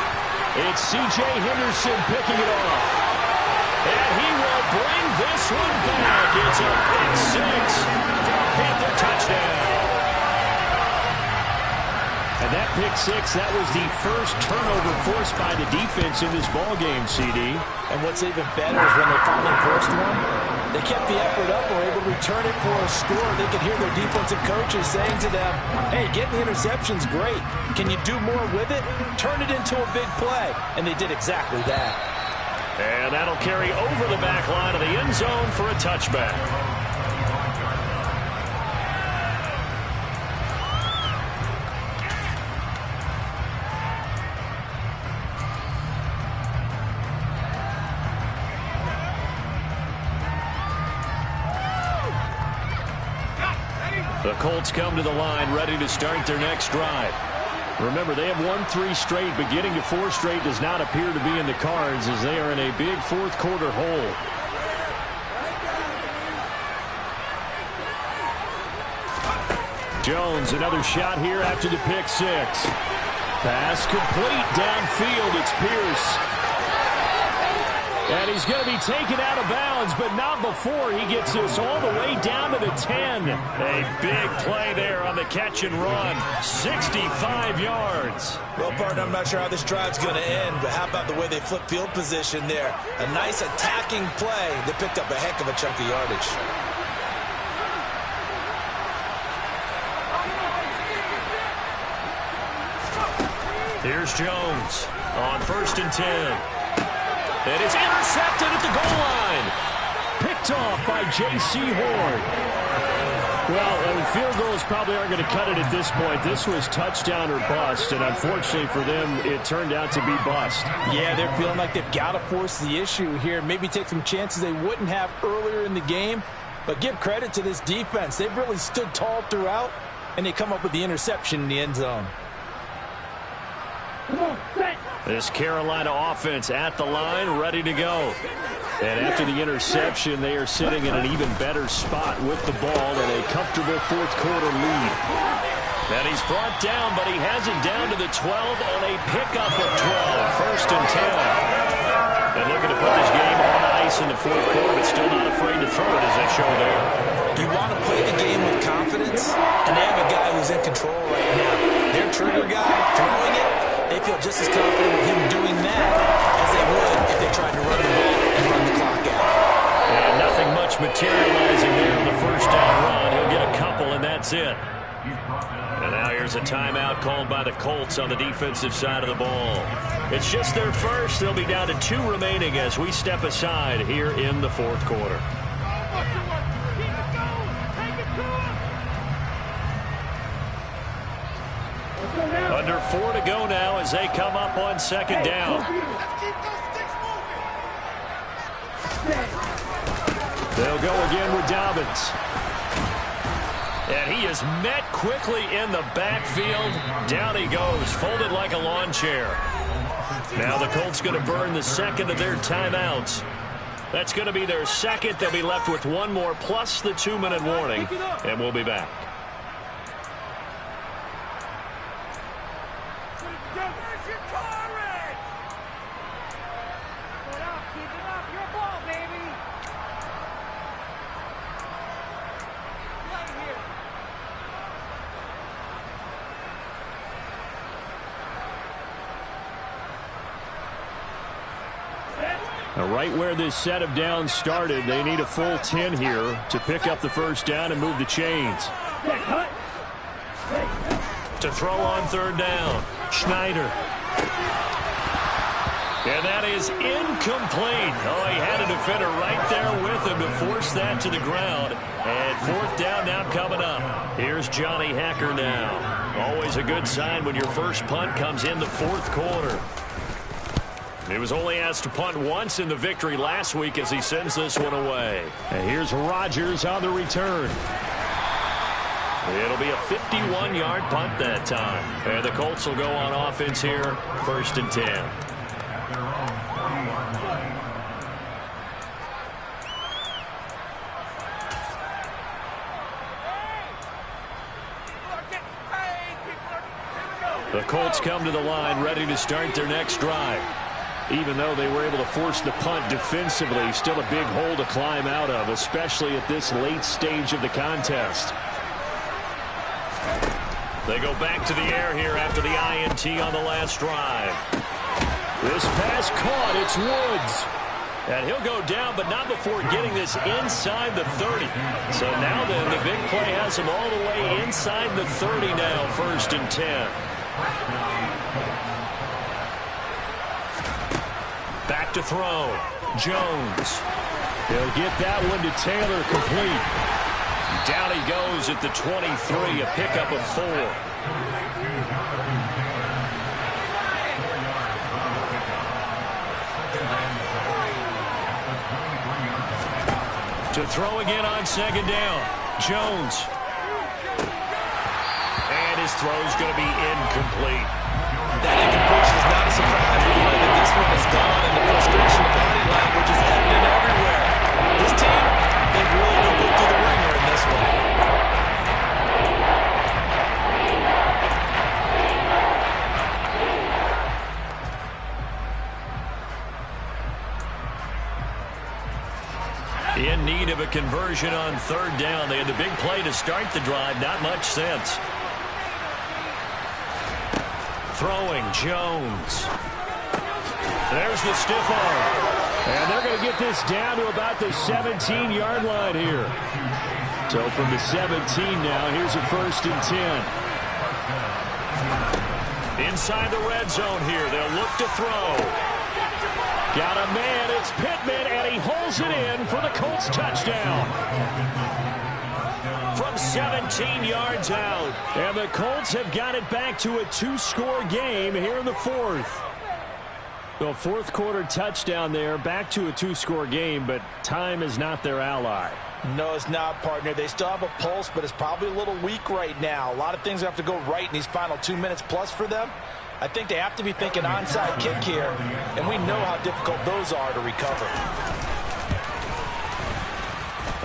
It's C.J. Henderson picking it off. And he will bring this one back. It's a pick 6 for a Panther touchdown. And that pick 6, that was the first turnover forced by the defense in this ballgame, CD. And what's even better is when they finally forced one, they kept the effort up and were able to return it for a score. They could hear their defensive coaches saying to them, hey, getting the interception's great. Can you do more with it? Turn it into a big play. And they did exactly that. And that'll carry over the back line of the end zone for a touchback. The Colts come to the line ready to start their next drive. Remember, they have won 3 straight, but getting to 4 straight does not appear to be in the cards as they are in a big fourth quarter hole. Jones, another shot here after the pick 6. Pass complete downfield. It's Pierce. And he's going to be taken out of bounds, but not before he gets this all the way down to the 10. A big play there on the catch and run. 65 yards. Well, partner, I'm not sure how this drive's going to end, but how about the way they flip field position there? A nice attacking play. They picked up a heck of a chunk of yardage. Here's Jones on 1st and 10. And it's intercepted at the goal line. Picked off by J.C. Horn. Well, field goals probably aren't going to cut it at this point. This was touchdown or bust, and unfortunately for them, it turned out to be bust. Yeah, they're feeling like they've got to force the issue here. Maybe take some chances they wouldn't have earlier in the game. But give credit to this defense. They've really stood tall throughout, and they come up with the interception in the end zone. This Carolina offense at the line, ready to go. And after the interception, they are sitting in an even better spot with the ball and a comfortable fourth quarter lead. And he's brought down, but he has it down to the 12 on a pickup of 12. 1st and 10. And looking to put this game on ice in the fourth quarter, but still not afraid to throw it as they show there. You want to play the game with confidence, and they have a guy who's in control right now. Their trigger guy throwing it, they feel just as confident with him doing that as they would if they tried to run the ball and run the clock out. And nothing much materializing there on the first down run. He'll get a couple, and that's it. And now here's a timeout called by the Colts on the defensive side of the ball. It's just their first. They'll be down to 2 remaining as we step aside here in the fourth quarter. Under 4 to go now as they come up on 2nd down. They'll go again with Dobbins. And he is met quickly in the backfield. Down he goes, folded like a lawn chair. Now the Colts going to burn the 2nd of their timeouts. That's going to be their 2nd. They'll be left with 1 more plus the 2-minute warning. And we'll be back. Now, right where this set of downs started, they need a full 10 here to pick up the first down and move the chains. To throw on 3rd down, Schneider. And that is incomplete. Oh, he had a defender right there with him to force that to the ground. And 4th down now coming up. Here's Johnny Hacker now. Always a good sign when your first punt comes in the 4th quarter. He was only asked to punt once in the victory last week as he sends this one away. And here's Rodgers on the return. It'll be a 51-yard punt that time. And the Colts will go on offense here, 1st and 10. The Colts come to the line ready to start their next drive. Even though they were able to force the punt defensively, still a big hole to climb out of, especially at this late stage of the contest. They go back to the air here after the INT on the last drive. This pass caught. It's Woods. And he'll go down, but not before getting this inside the 30. So now then, the big play has him all the way inside the 30 now, 1st and 10. Back to throw. Jones. He'll get that one to Taylor complete. Down he goes at the 23, a pickup of 4. To throw again on 2nd down. Jones. throw's going to be incomplete. That incompletion is not a surprise. We know that this one is gone, and the frustration of body language is evident everywhere. This team, they've really been put through the ringer in this one. In need of a conversion on third down. They had the big play to start the drive. Not much sense. Throwing, Jones. There's the stiff arm. And they're going to get this down to about the 17-yard line here. So from the 17 now, here's a 1st and 10. Inside the red zone here. They'll look to throw. Got a man. It's Pittman, and he holds it in for the Colts touchdown. From 17 yards out. And the Colts have got it back to a 2-score game here in the 4th. The 4th quarter touchdown there, back to a 2-score game, but time is not their ally. No, it's not, partner. They still have a pulse, but it's probably a little weak right now. A lot of things have to go right in these final 2 minutes plus for them. I think they have to be thinking onside kick here, and we know how difficult those are to recover.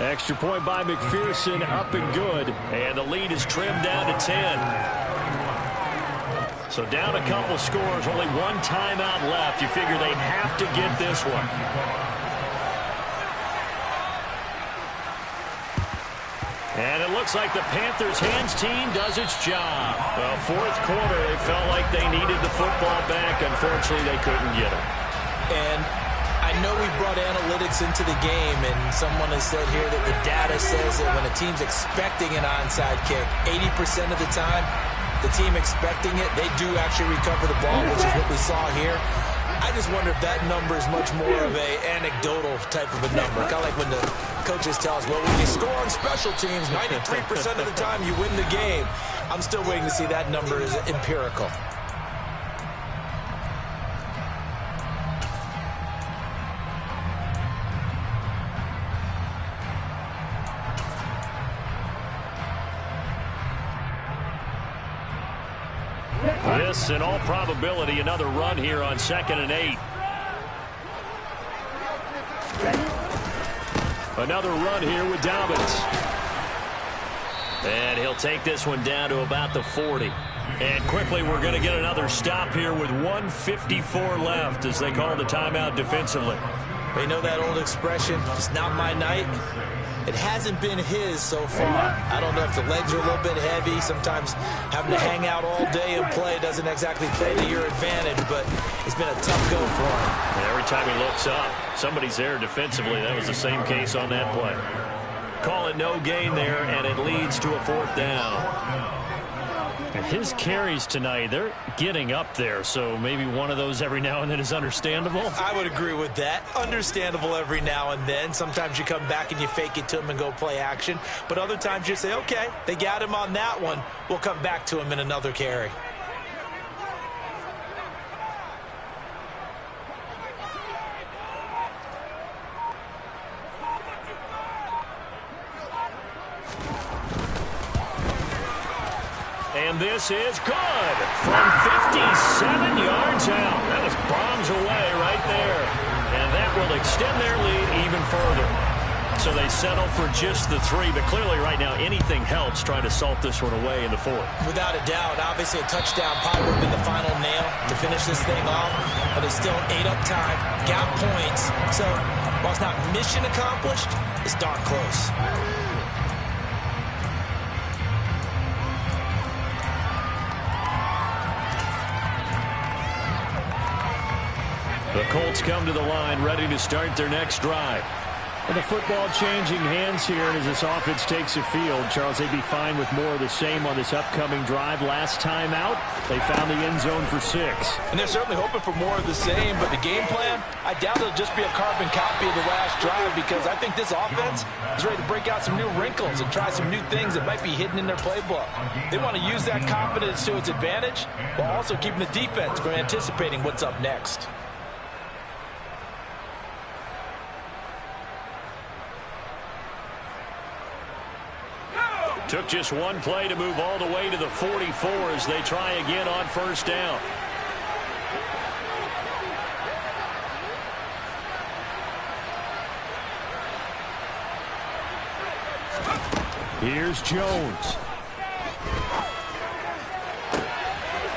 Extra point by McPherson, up and good. And the lead is trimmed down to 10. So down a couple scores, only one timeout left. You figure they have to get this one. And it looks like the Panthers' hands team does its job. Well, 4th quarter, they felt like they needed the football back. Unfortunately, they couldn't get it. And I know we brought analytics into the game, and someone has said here that the data says that when a team's expecting an onside kick, 80% of the time, the team expecting it, they do actually recover the ball, which is what we saw here. I just wonder if that number is much more of a anecdotal type of a number. Kind of like when the coaches tell us, well, when you score on special teams, 93% of the time you win the game. I'm still waiting to see that number is empirical. This, in all probability, another run here on 2nd and 8. Another run here with Dobbins. And he'll take this one down to about the 40. And quickly, we're going to get another stop here with 1:54 left as they call the timeout defensively. They know that old expression, it's not my night. It hasn't been his so far. I don't know if the legs are a little bit heavy. Sometimes having to hang out all day and play doesn't exactly play to your advantage, but it's been a tough go for him. And every time he looks up, somebody's there defensively. That was the same case on that play. Call it no gain there, and it leads to a 4th down. And his carries tonight, they're getting up there, so maybe one of those every now and then is understandable. I would agree with that. Understandable every now and then. Sometimes you come back and you fake it to him and go play action. But other times you say, okay, they got him on that one. We'll come back to him in another carry. And this is good from 57 yards out. That was bombs away right there. And that will extend their lead even further. So they settle for just the 3. But clearly right now anything helps trying to salt this one away in the 4th. Without a doubt. Obviously a touchdown probably would have been the final nail to finish this thing off. But they still ate up time, got points. So while it's not mission accomplished, it's darn close. The Colts come to the line ready to start their next drive. And the football changing hands here as this offense takes the field. Charles, they'd be fine with more of the same on this upcoming drive. Last time out, they found the end zone for 6. And they're certainly hoping for more of the same, but the game plan, I doubt it'll just be a carbon copy of the last drive because I think this offense is ready to break out some new wrinkles and try some new things that might be hidden in their playbook. They want to use that confidence to its advantage while also keeping the defense from anticipating what's up next. Took just one play to move all the way to the 44 as they try again on first down. Here's Jones.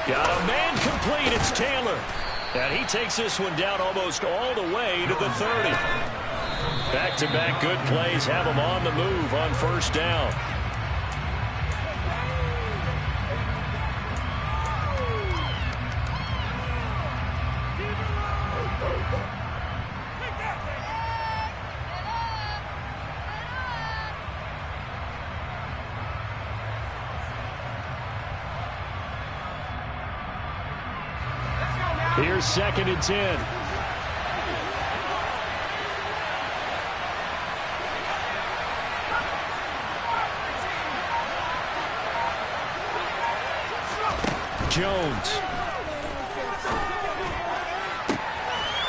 Got a man complete. It's Taylor. And he takes this one down almost all the way to the 30. Back-to-back good plays have him on the move on first down. Here's 2nd and 10. Jones.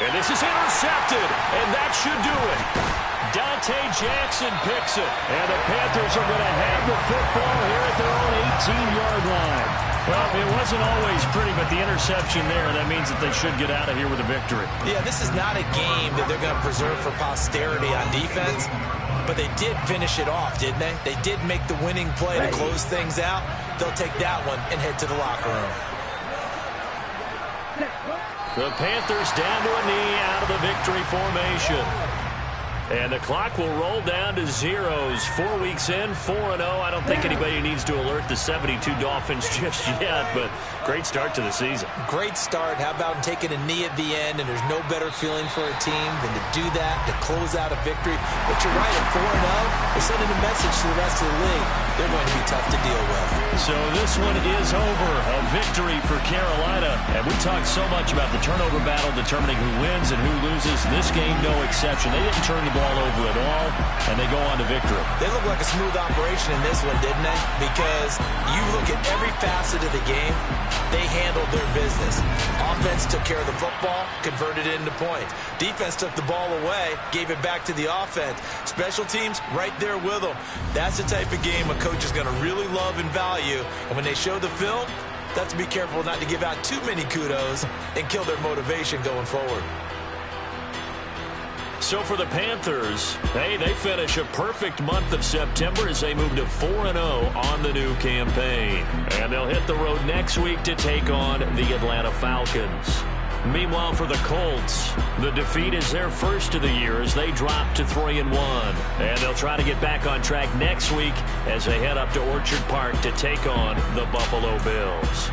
And this is intercepted, and that should do it. Dante Jackson picks it, and the Panthers are going to have the football here at their own 18-yard line. Well, it wasn't always pretty, but the interception there, that means that they should get out of here with a victory. Yeah, this is not a game that they're going to preserve for posterity on defense, but they did finish it off, didn't they? They did make the winning play to close things out. They'll take that one and head to the locker room. The Panthers down to a knee out of the victory formation. And the clock will roll down to zeros. 4 weeks in, 4-0. I don't think anybody needs to alert the 72 Dolphins just yet, but great start to the season. Great start. How about taking a knee at the end, and there's no better feeling for a team than to do that, to close out a victory. But you're right, at 4-0, they're sending a message to the rest of the league. They're going to be tough to deal with. So this one is over. A victory for Carolina. And we talked so much about the turnover battle determining who wins and who loses. This game, no exception. They didn't turn the ball over at all, and they go on to victory. They look like a smooth operation in this one, didn't they? Because you look at every facet of the game, they handled their business. Offense took care of the football, converted it into points. Defense took the ball away, gave it back to the offense. Special teams, right there with them. That's the type of game a coach is going to really love and value. And when they show the film, they have to be careful not to give out too many kudos and kill their motivation going forward. So for the Panthers, hey, they finish a perfect month of September as they move to 4-0 on the new campaign. And they'll hit the road next week to take on the Atlanta Falcons. Meanwhile, for the Colts, the defeat is their first of the year as they drop to 3-1. And they'll try to get back on track next week as they head up to Orchard Park to take on the Buffalo Bills.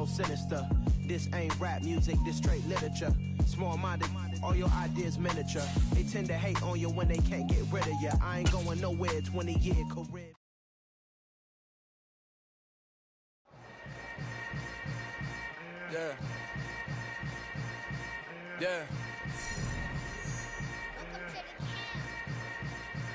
so sinister. This ain't rap music, this straight literature. Small-minded, all your ideas miniature. They tend to hate on you when they can't get rid of you. I ain't going nowhere, 20-year career. Yeah.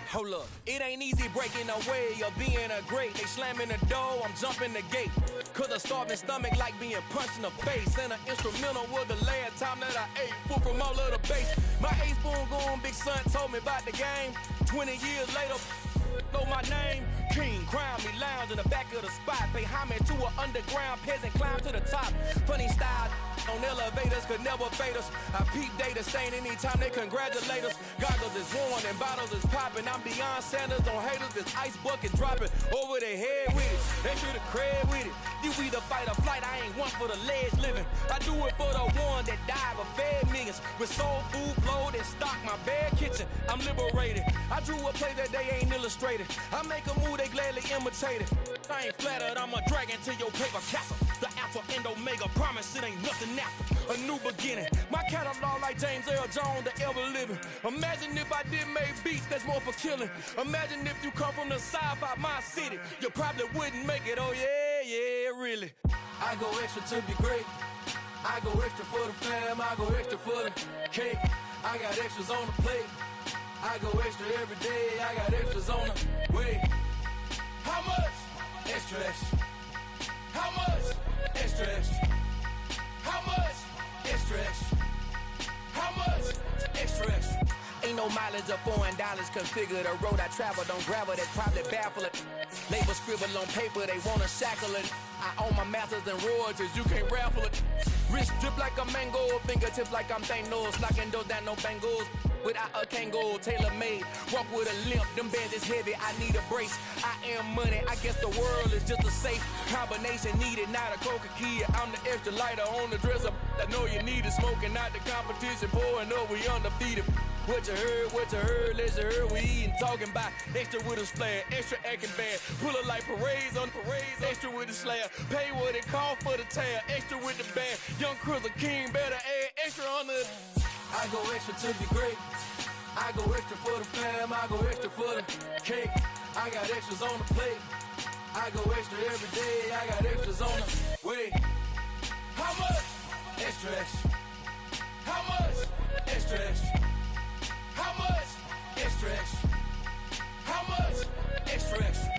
Hold up, it ain't easy breaking away or being a great. They slamming the door, I'm jumping the gate. Cause a starving stomach like being punched in the face. And an instrumental was the last time that I ate food from all of the bass. My A-spoon goon, big son told me about the game. 20 years later, know my name. King, crown me, lounge in the back of the spot. Pay homage to an underground peasant, climb to the top. Funny style on elevators could never fade us. I peep data stain anytime they congratulate us. Goggles is worn and bottles is popping. I'm Deion Sanders on haters, this ice bucket dropping over their head with it. They should have cred with it. You either fight or flight, I ain't one for the ledge living. I do it for the one that died but fed millions. With soul food flowed and stocked my bare kitchen. I'm liberated. I drew a play that they ain't illustrated. I make a move, they gladly imitate it. I ain't flattered, I'm a dragon to your paper castle. The Alpha and Omega, promise it ain't nothing after. A new beginning. My catalog like James Earl Jones, the ever living. Imagine if I did make beats that's more for killing. Imagine if you come from the sci-fi, my city. You probably wouldn't make it, oh yeah, really. I go extra to be great. I go extra for the fam, I go extra for the cake. I got extras on the plate. I go extra every day, I got extras on the way. How much? Extra, extra. How much? Extra, extra. How much? Extra, extra. How much? Extra, extra. Ain't no mileage of $4 configure the road I travel. Don't gravel, that's probably baffling. Label scribble on paper, they wanna shackle it. I own my masters and royalties, you can't raffle it. Wrist drip like a mango, fingertips like I'm Thanos. Knocking those down, no bangles. Without a Kango, tailor-made. Walk with a limp, them bands is heavy, I need a brace. I am money, I guess the world is just a safe combination needed, not a coca-key. I'm the extra lighter on the dresser. I know you need it, smoking out the competition, pouring up, we undefeated. What you heard, let's hear we eatin', talking about extra with a flair, extra acting bad, pull it like parades on parades, extra with the slayer, pay what it cost for the tail, extra with the band, young Chris a king, better add extra on the. I go extra to be great, I go extra for the fam, I go extra for the cake, I got extras on the plate, I go extra every day, I got extras on the way. How much? Extra, extra. How much? Extra, extra. How much? Extra, extra. How much? Extra, extra.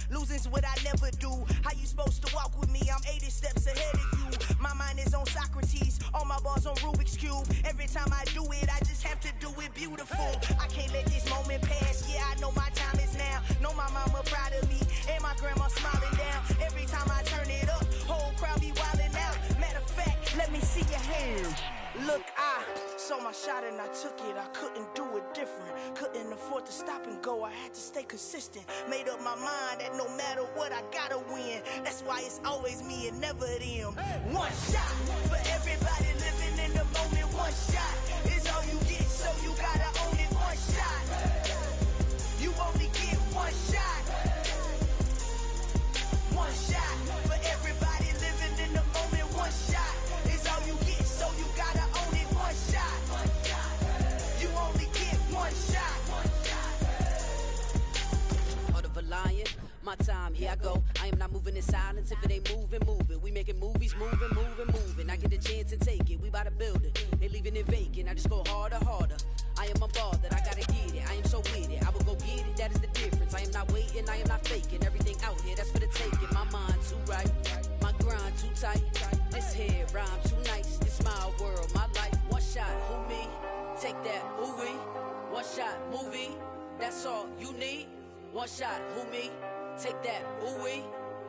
Losing's what I never do. How you supposed to walk with me? I'm 80 steps ahead of you. My mind is on Socrates, all my bars on Rubik's Cube. Every time I do it, I just have to do it beautiful. I can't let this moment pass. Yeah, I know my time is now. Know my mama proud of me, and my grandma smiling down. Every time I turn it up, whole crowd be wildin' out. Matter of fact, let me see your hands. Look, I saw my shot and I took it. I couldn't do it different. Couldn't afford to stop and go. I had to stay consistent. Made up my mind that no matter what, I gotta win. That's why it's always me and never them. One shot for everybody living in the moment. One shot is all you get, so you gotta own it. One shot. You only get one shot. One shot for everybody living in the moment. One shot is all you get, so you gotta own it. One shot. You only get one shot. Heart of a lion, my time, here I go. I am not moving in silence. If it ain't moving, moving. We making movies, moving. I get the chance and take it. We bout to build it. They leaving it vacant. I just go harder. I am a ball that I gotta get it. I am so with it. I will go get it. That is the difference. I am not waiting. I am not faking. Everything out here, that's for the taking. My mind too right. My grind too tight. This head rhyme too nice. This my world, my life. One shot, who me? Take that, ooh wee. One shot, movie. That's all you need. One shot, who me? Take that, ooh wee.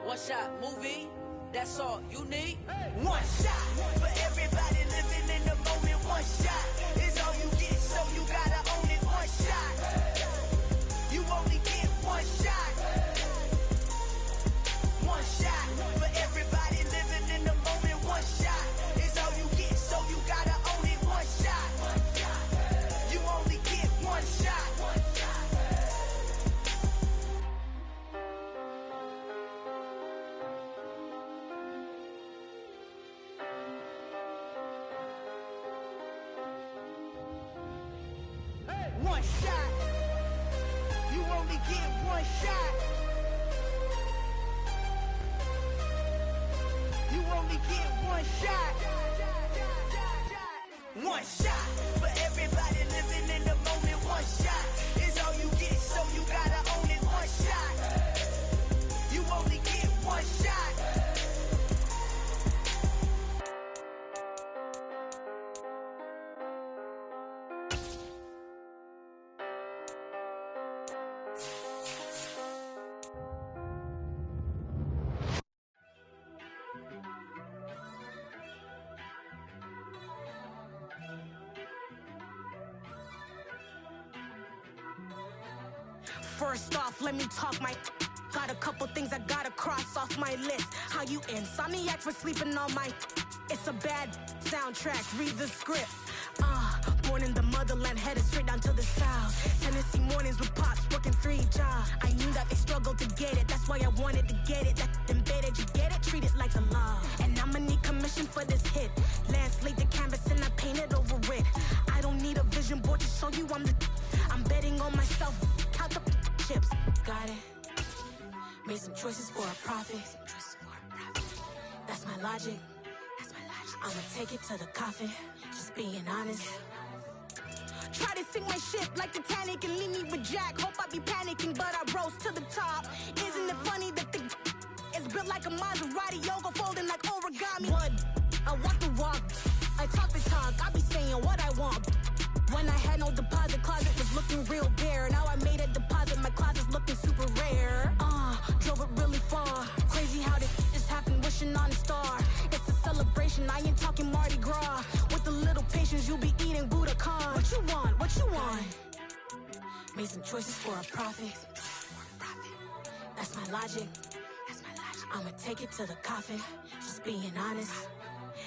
One shot, movie. That's all you need. One shot for everybody living in the moment. One shot is all you get, so you gotta own it. only get one shot. You only get one shot. One shot for everybody living in the moment. One shot is all you get, so you gotta own it. One shot. You only get one shot. First off, let me talk my... Got a couple things I gotta cross off my list. How you insomniac for sleeping on my... It's a bad soundtrack, read the script. Born in the motherland, headed straight down to the south. Tennessee mornings with pops, working 3 jobs. I knew that they struggled to get it, that's why I wanted to get it. That embedded, you get it, treat it like a law. And I'ma need commission for this hit. Lance laid the canvas and I painted over it. I don't need a vision board to show you I'm betting on myself, count the chips. Got it. Made some choices for a profit. That's my logic. I'ma take it to the coffin. Just being honest. Try to sink my ship like Titanic and leave me with Jack. Hope I be panicking, but I rose to the top. Isn't it funny that the is built like a Maserati, yoga folding like origami? What? I walk the walk. I talk the talk. I be saying what I want. When I had no deposit, closet was looking real bare. Now I made a deposit, my closet's looking super rare. Drove it really far. Crazy how this just happened, wishing on a star. It's a celebration, I ain't talking Mardi Gras. With a little patience, you'll be eating Budokan. What you want? What you want? Made some choices for a profit. That's my logic. I'ma take it to the coffin. Just being honest.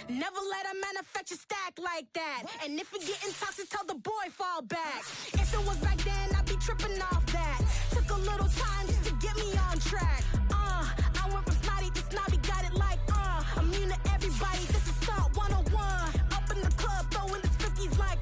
Never let a manufacture stack like that. And if it getting toxic, tell the boy fall back. If it was back then, I'd be tripping off that. Took a little time just to get me on track. I went from snotty to snobby, got it like, immune to everybody, this is stunt 101. Up in the club, throwing the 50s like,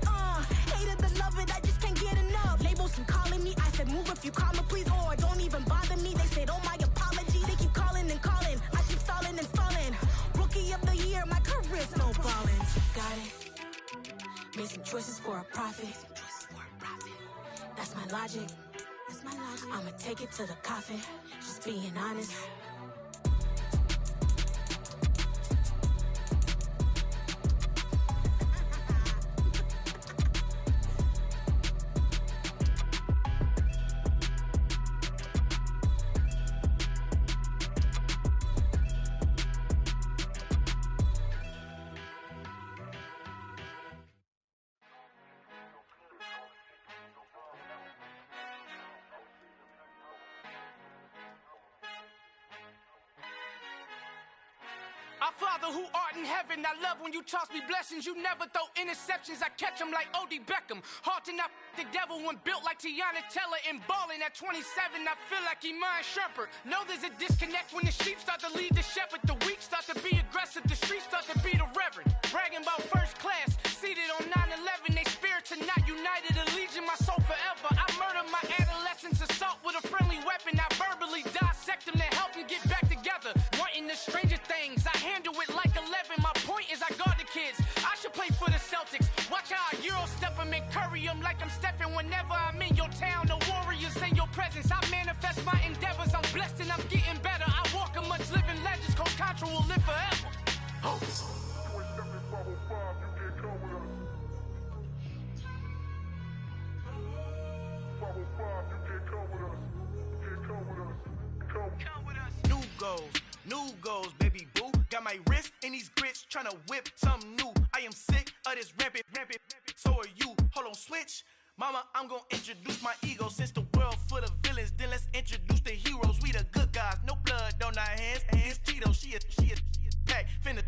hated to love it, I just can't get enough. Labels from calling me, I said move if you call me, please, or don't even bother me. They said, oh my apology, they keep calling and calling. I keep stalling and stalling. Rookie of the year, my career's snowballing. Got it. Made some choices for a profit. That's my logic. I'ma take it to the coffin. Just being honest. Our Father who art in heaven, I love when you toss me blessings. You never throw interceptions, I catch them like O.D. Beckham. Hard to not the devil when built like Tiana Teller and balling at 27, I feel like Iman Shumpert. Know there's a disconnect when the sheep start to lead the shepherd. The weak start to be aggressive, the streets start to be the reverend. Bragging about first class, seated on 9/11. They spirits are not united, allegiance my soul forever. I murder my adolescence, assault with a friendly weapon. I verbally dissect them to help them get back together. Wanting the stranger things, I handle it like 11. My point is I guard the kids. I should play for the Celtics. Watch how I Euro step them and curry them like I'm Stephen. Whenever I'm in your town, the Warriors in your presence. I manifest my endeavors. I'm blessed and I'm getting better. I walk amongst living legends. Coach Contra will live forever. Oh. New goals, baby boo. Got my wrist in these grits, tryna whip something new. I am sick of this rampant. So are you. Hold on, switch. Mama, I'm gonna introduce my ego. Since the world full of villains, then let's introduce the heroes. We the good guys, no blood on our hands. It's Tito, she a pack. Finna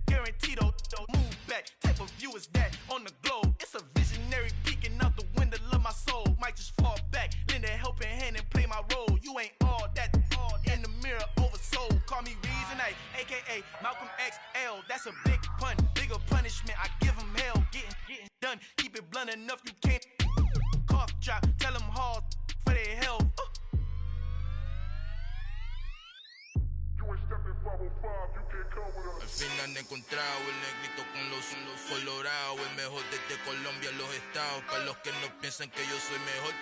guaranteed, move back. Type of view is that on the globe. It's a visionary peeking out the window of my soul. Might just fall back, lend a helping hand and play my role. You ain't all that in the mirror oversold. Call me Reasonite, aka Malcolm XL. That's a big pun, bigger punishment. I give him hell, getting done. Keep it blunt enough, you can't cough drop. Tell them hard for their health. han encontrado. El negrito con los colorados, el mejor desde Colombia, los estados. Para los que no piensan que yo soy mejor,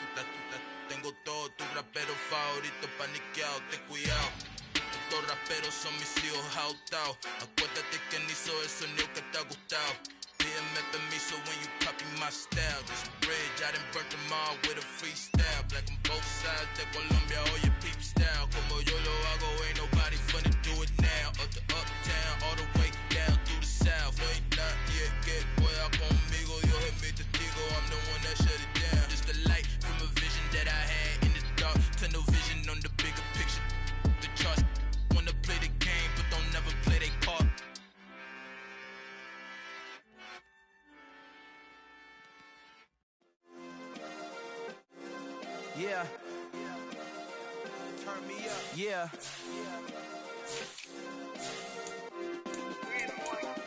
tengo todo, tus raperos favoritos paniqueados, ten cuidado. Estos raperos son mis hijos jautados. Acuérdate que ni hizo el sonido que te ha gustado. Pídeme permiso when you copy my style. This bridge, I done burnt them all with a freestyle. Black on both sides de Colombia, oye peep style. Como yo lo hago, ain't nobody finna do it now. Up to uptown, all the way down through the south. No hay nadie que pueda conmigo, Dios es mi testigo. I'm the one that shut it down. Just a light from a vision that I had in the dark. Tunnel vision on the bigger picture. The charts wanna play the game, but don't never play their part. Yeah. Turn me up. Yeah.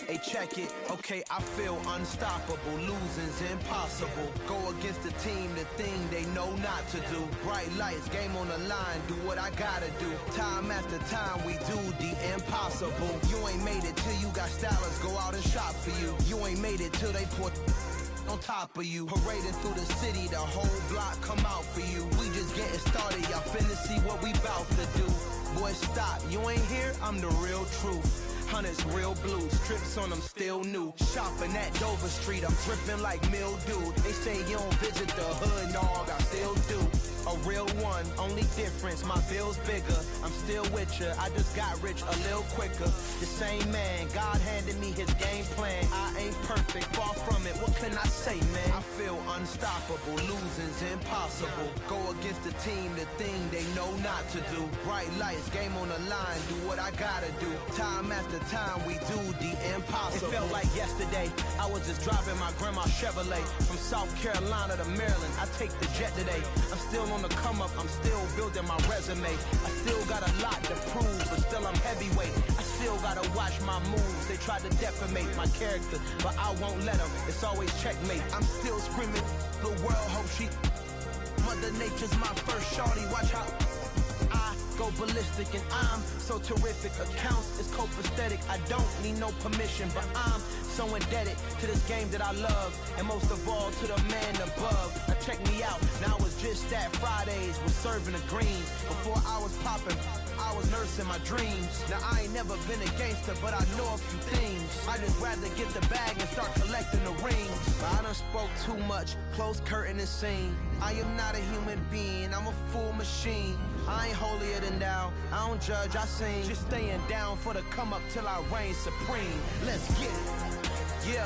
Hey, check it. Okay, I feel unstoppable. Losing's impossible. Go against the team, the thing they know not to do. Bright lights, game on the line. Do what I gotta do. Time after time, we do the impossible. You ain't made it till you got stylists go out and shop for you. You ain't made it till they put on top of you. Parading through the city, the whole block come out for you. We just getting started, y'all finna see what we bout to do. Boy, stop, you ain't here, I'm the real truth. Hunters, real blue, strips on them still new. Shopping at Dover Street, I'm dripping like mildew. They say you don't visit the hood, dog, I still do. A real one, only difference, my bill's bigger. I'm still with ya, I just got rich a little quicker. The same man, God handed me his game plan. I ain't perfect, far from it, what can I say, man? I feel unstoppable, losing's impossible. Go against the team, the thing they know not to do. Bright lights, game on the line, do what I gotta do. Time after time, we do the impossible. It felt like yesterday, I was just driving my grandma's Chevrolet. From South Carolina to Maryland, I take the jet today. I'm still on the come up, I'm still building my resume. I still got a lot to prove, but still I'm heavyweight. I still gotta watch my moves. They tried to defamate my character, but I won't let them. It's always checkmate. I'm still screaming, the world hope she. Mother Nature's my first shorty, watch how I go ballistic and I'm so terrific. Accounts is copacetic, I don't need no permission, but I'm so indebted to this game that I love, and most of all to the man above. Now check me out, now it's just that Fridays was serving the greens. Before I was popping, I was nursing my dreams. Now I ain't never been a gangster, but I know a few things. I just rather get the bag and start collecting the rings. But I done spoke too much, close curtain and scene. I am not a human being, I'm a full machine. I ain't holier than thou, I don't judge, I sing. Just staying down for the come up till I reign supreme. Let's get it. Yeah,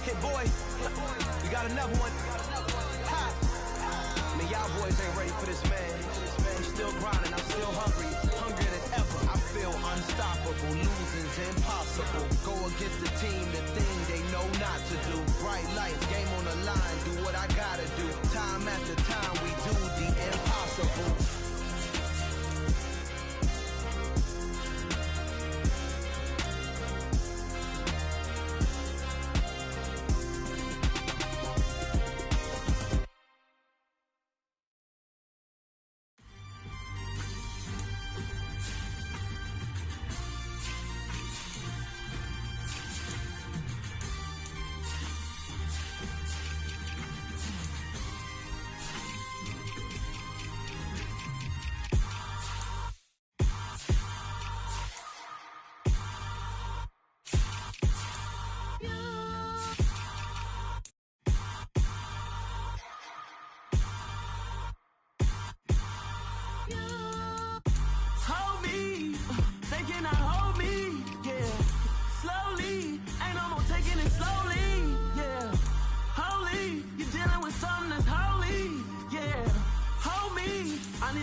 hit boy, we got another one. Ha. Man, y'all boys ain't ready for this, man. I'm still grinding, I'm still hungry, hungrier than ever. I feel unstoppable, losing's impossible. Go against the team, the thing they know not to do. Bright lights, game on the line, do what I gotta do. Time after time, we do the impossible.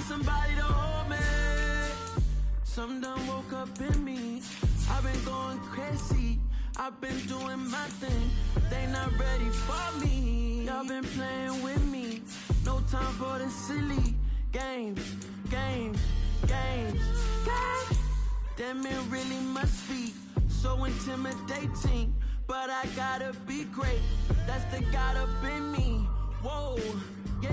Somebody to hold me. Some done woke up in me. I've been going crazy. I've been doing my thing. They not ready for me. Y'all been playing with me. No time for the silly games. Games. Damn, it really must be so intimidating. But I gotta be great. That's the God up in me. Whoa, yeah.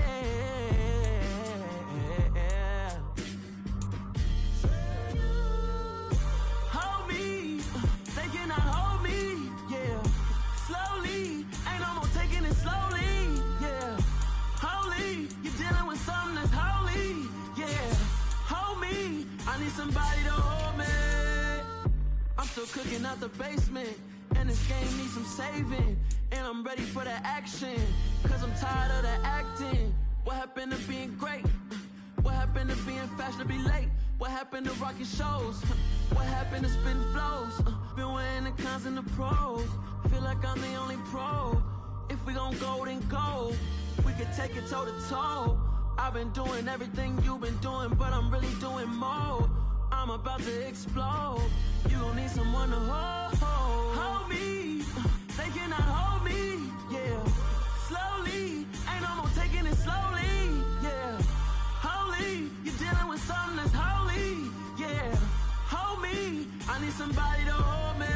somebody to hold me. I'm still cooking out the basement, and this game needs some saving. And I'm ready for the action, cause I'm tired of the acting. What happened to being great? What happened to being fashionably late? What happened to rocking shows? What happened to spitting flows? Been wearing the cons and the pros. Feel like I'm the only pro. If we gon' go, then go. We could take it toe to toe. I've been doing everything you've been doing, but I'm really doing more. I'm about to explode. You gon' need someone to hold me. They cannot hold me, yeah. Slowly, ain't no more taking it slowly, yeah. Holy, you're dealing with something that's holy, yeah. Hold me, I need somebody to hold me.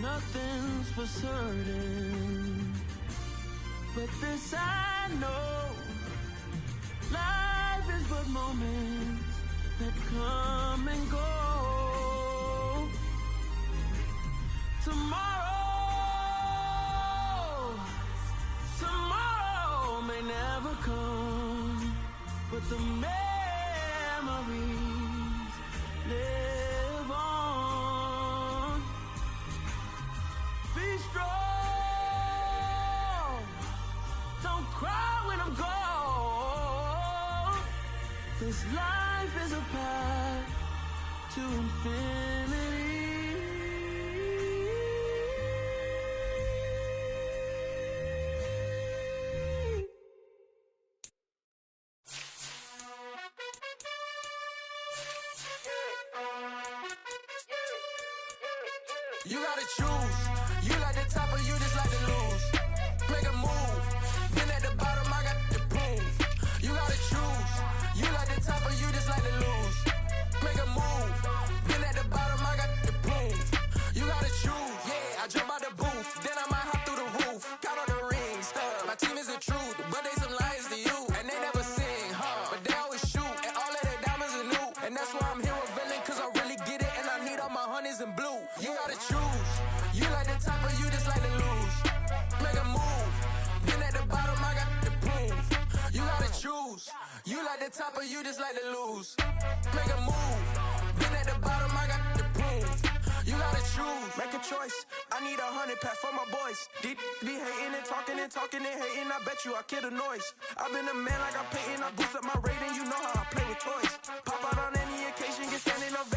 Nothing's for certain, but this I know. Life is but moments that come and go. Tomorrow may never come, but the memories live on. Be strong, don't cry when I'm gone. This life is a path to infinity. You gotta choose. You like the top or you just like to lose. Make a move. Been at the bottom, I got the proof. You gotta choose. You like the top or you just like to lose. Make a move. Been at the bottom, I got the proof. You gotta choose. Yeah, I jump out the booth. Then I might hop through the roof. Count all the rings. My team is the truth, but they some liars to you. And they never sing, but they always shoot. And all of their diamonds are new. And that's why I'm here with villain, cause I really get it. And I need all my honeys in blue. You gotta choose. You like the top or you just like to lose. Make a move. Then at the bottom, I got the proof. You gotta choose. You like the top or you just like to lose. Make a move. Then at the bottom, I got the proof. You gotta choose. Make a choice. I need 100 pack for my boys. Be hating and talking and hating. I bet you I kill the noise. I've been a man like I'm Peyton. I boost up my rating. You know how I play with toys. Pop out on any occasion, get standing ovation.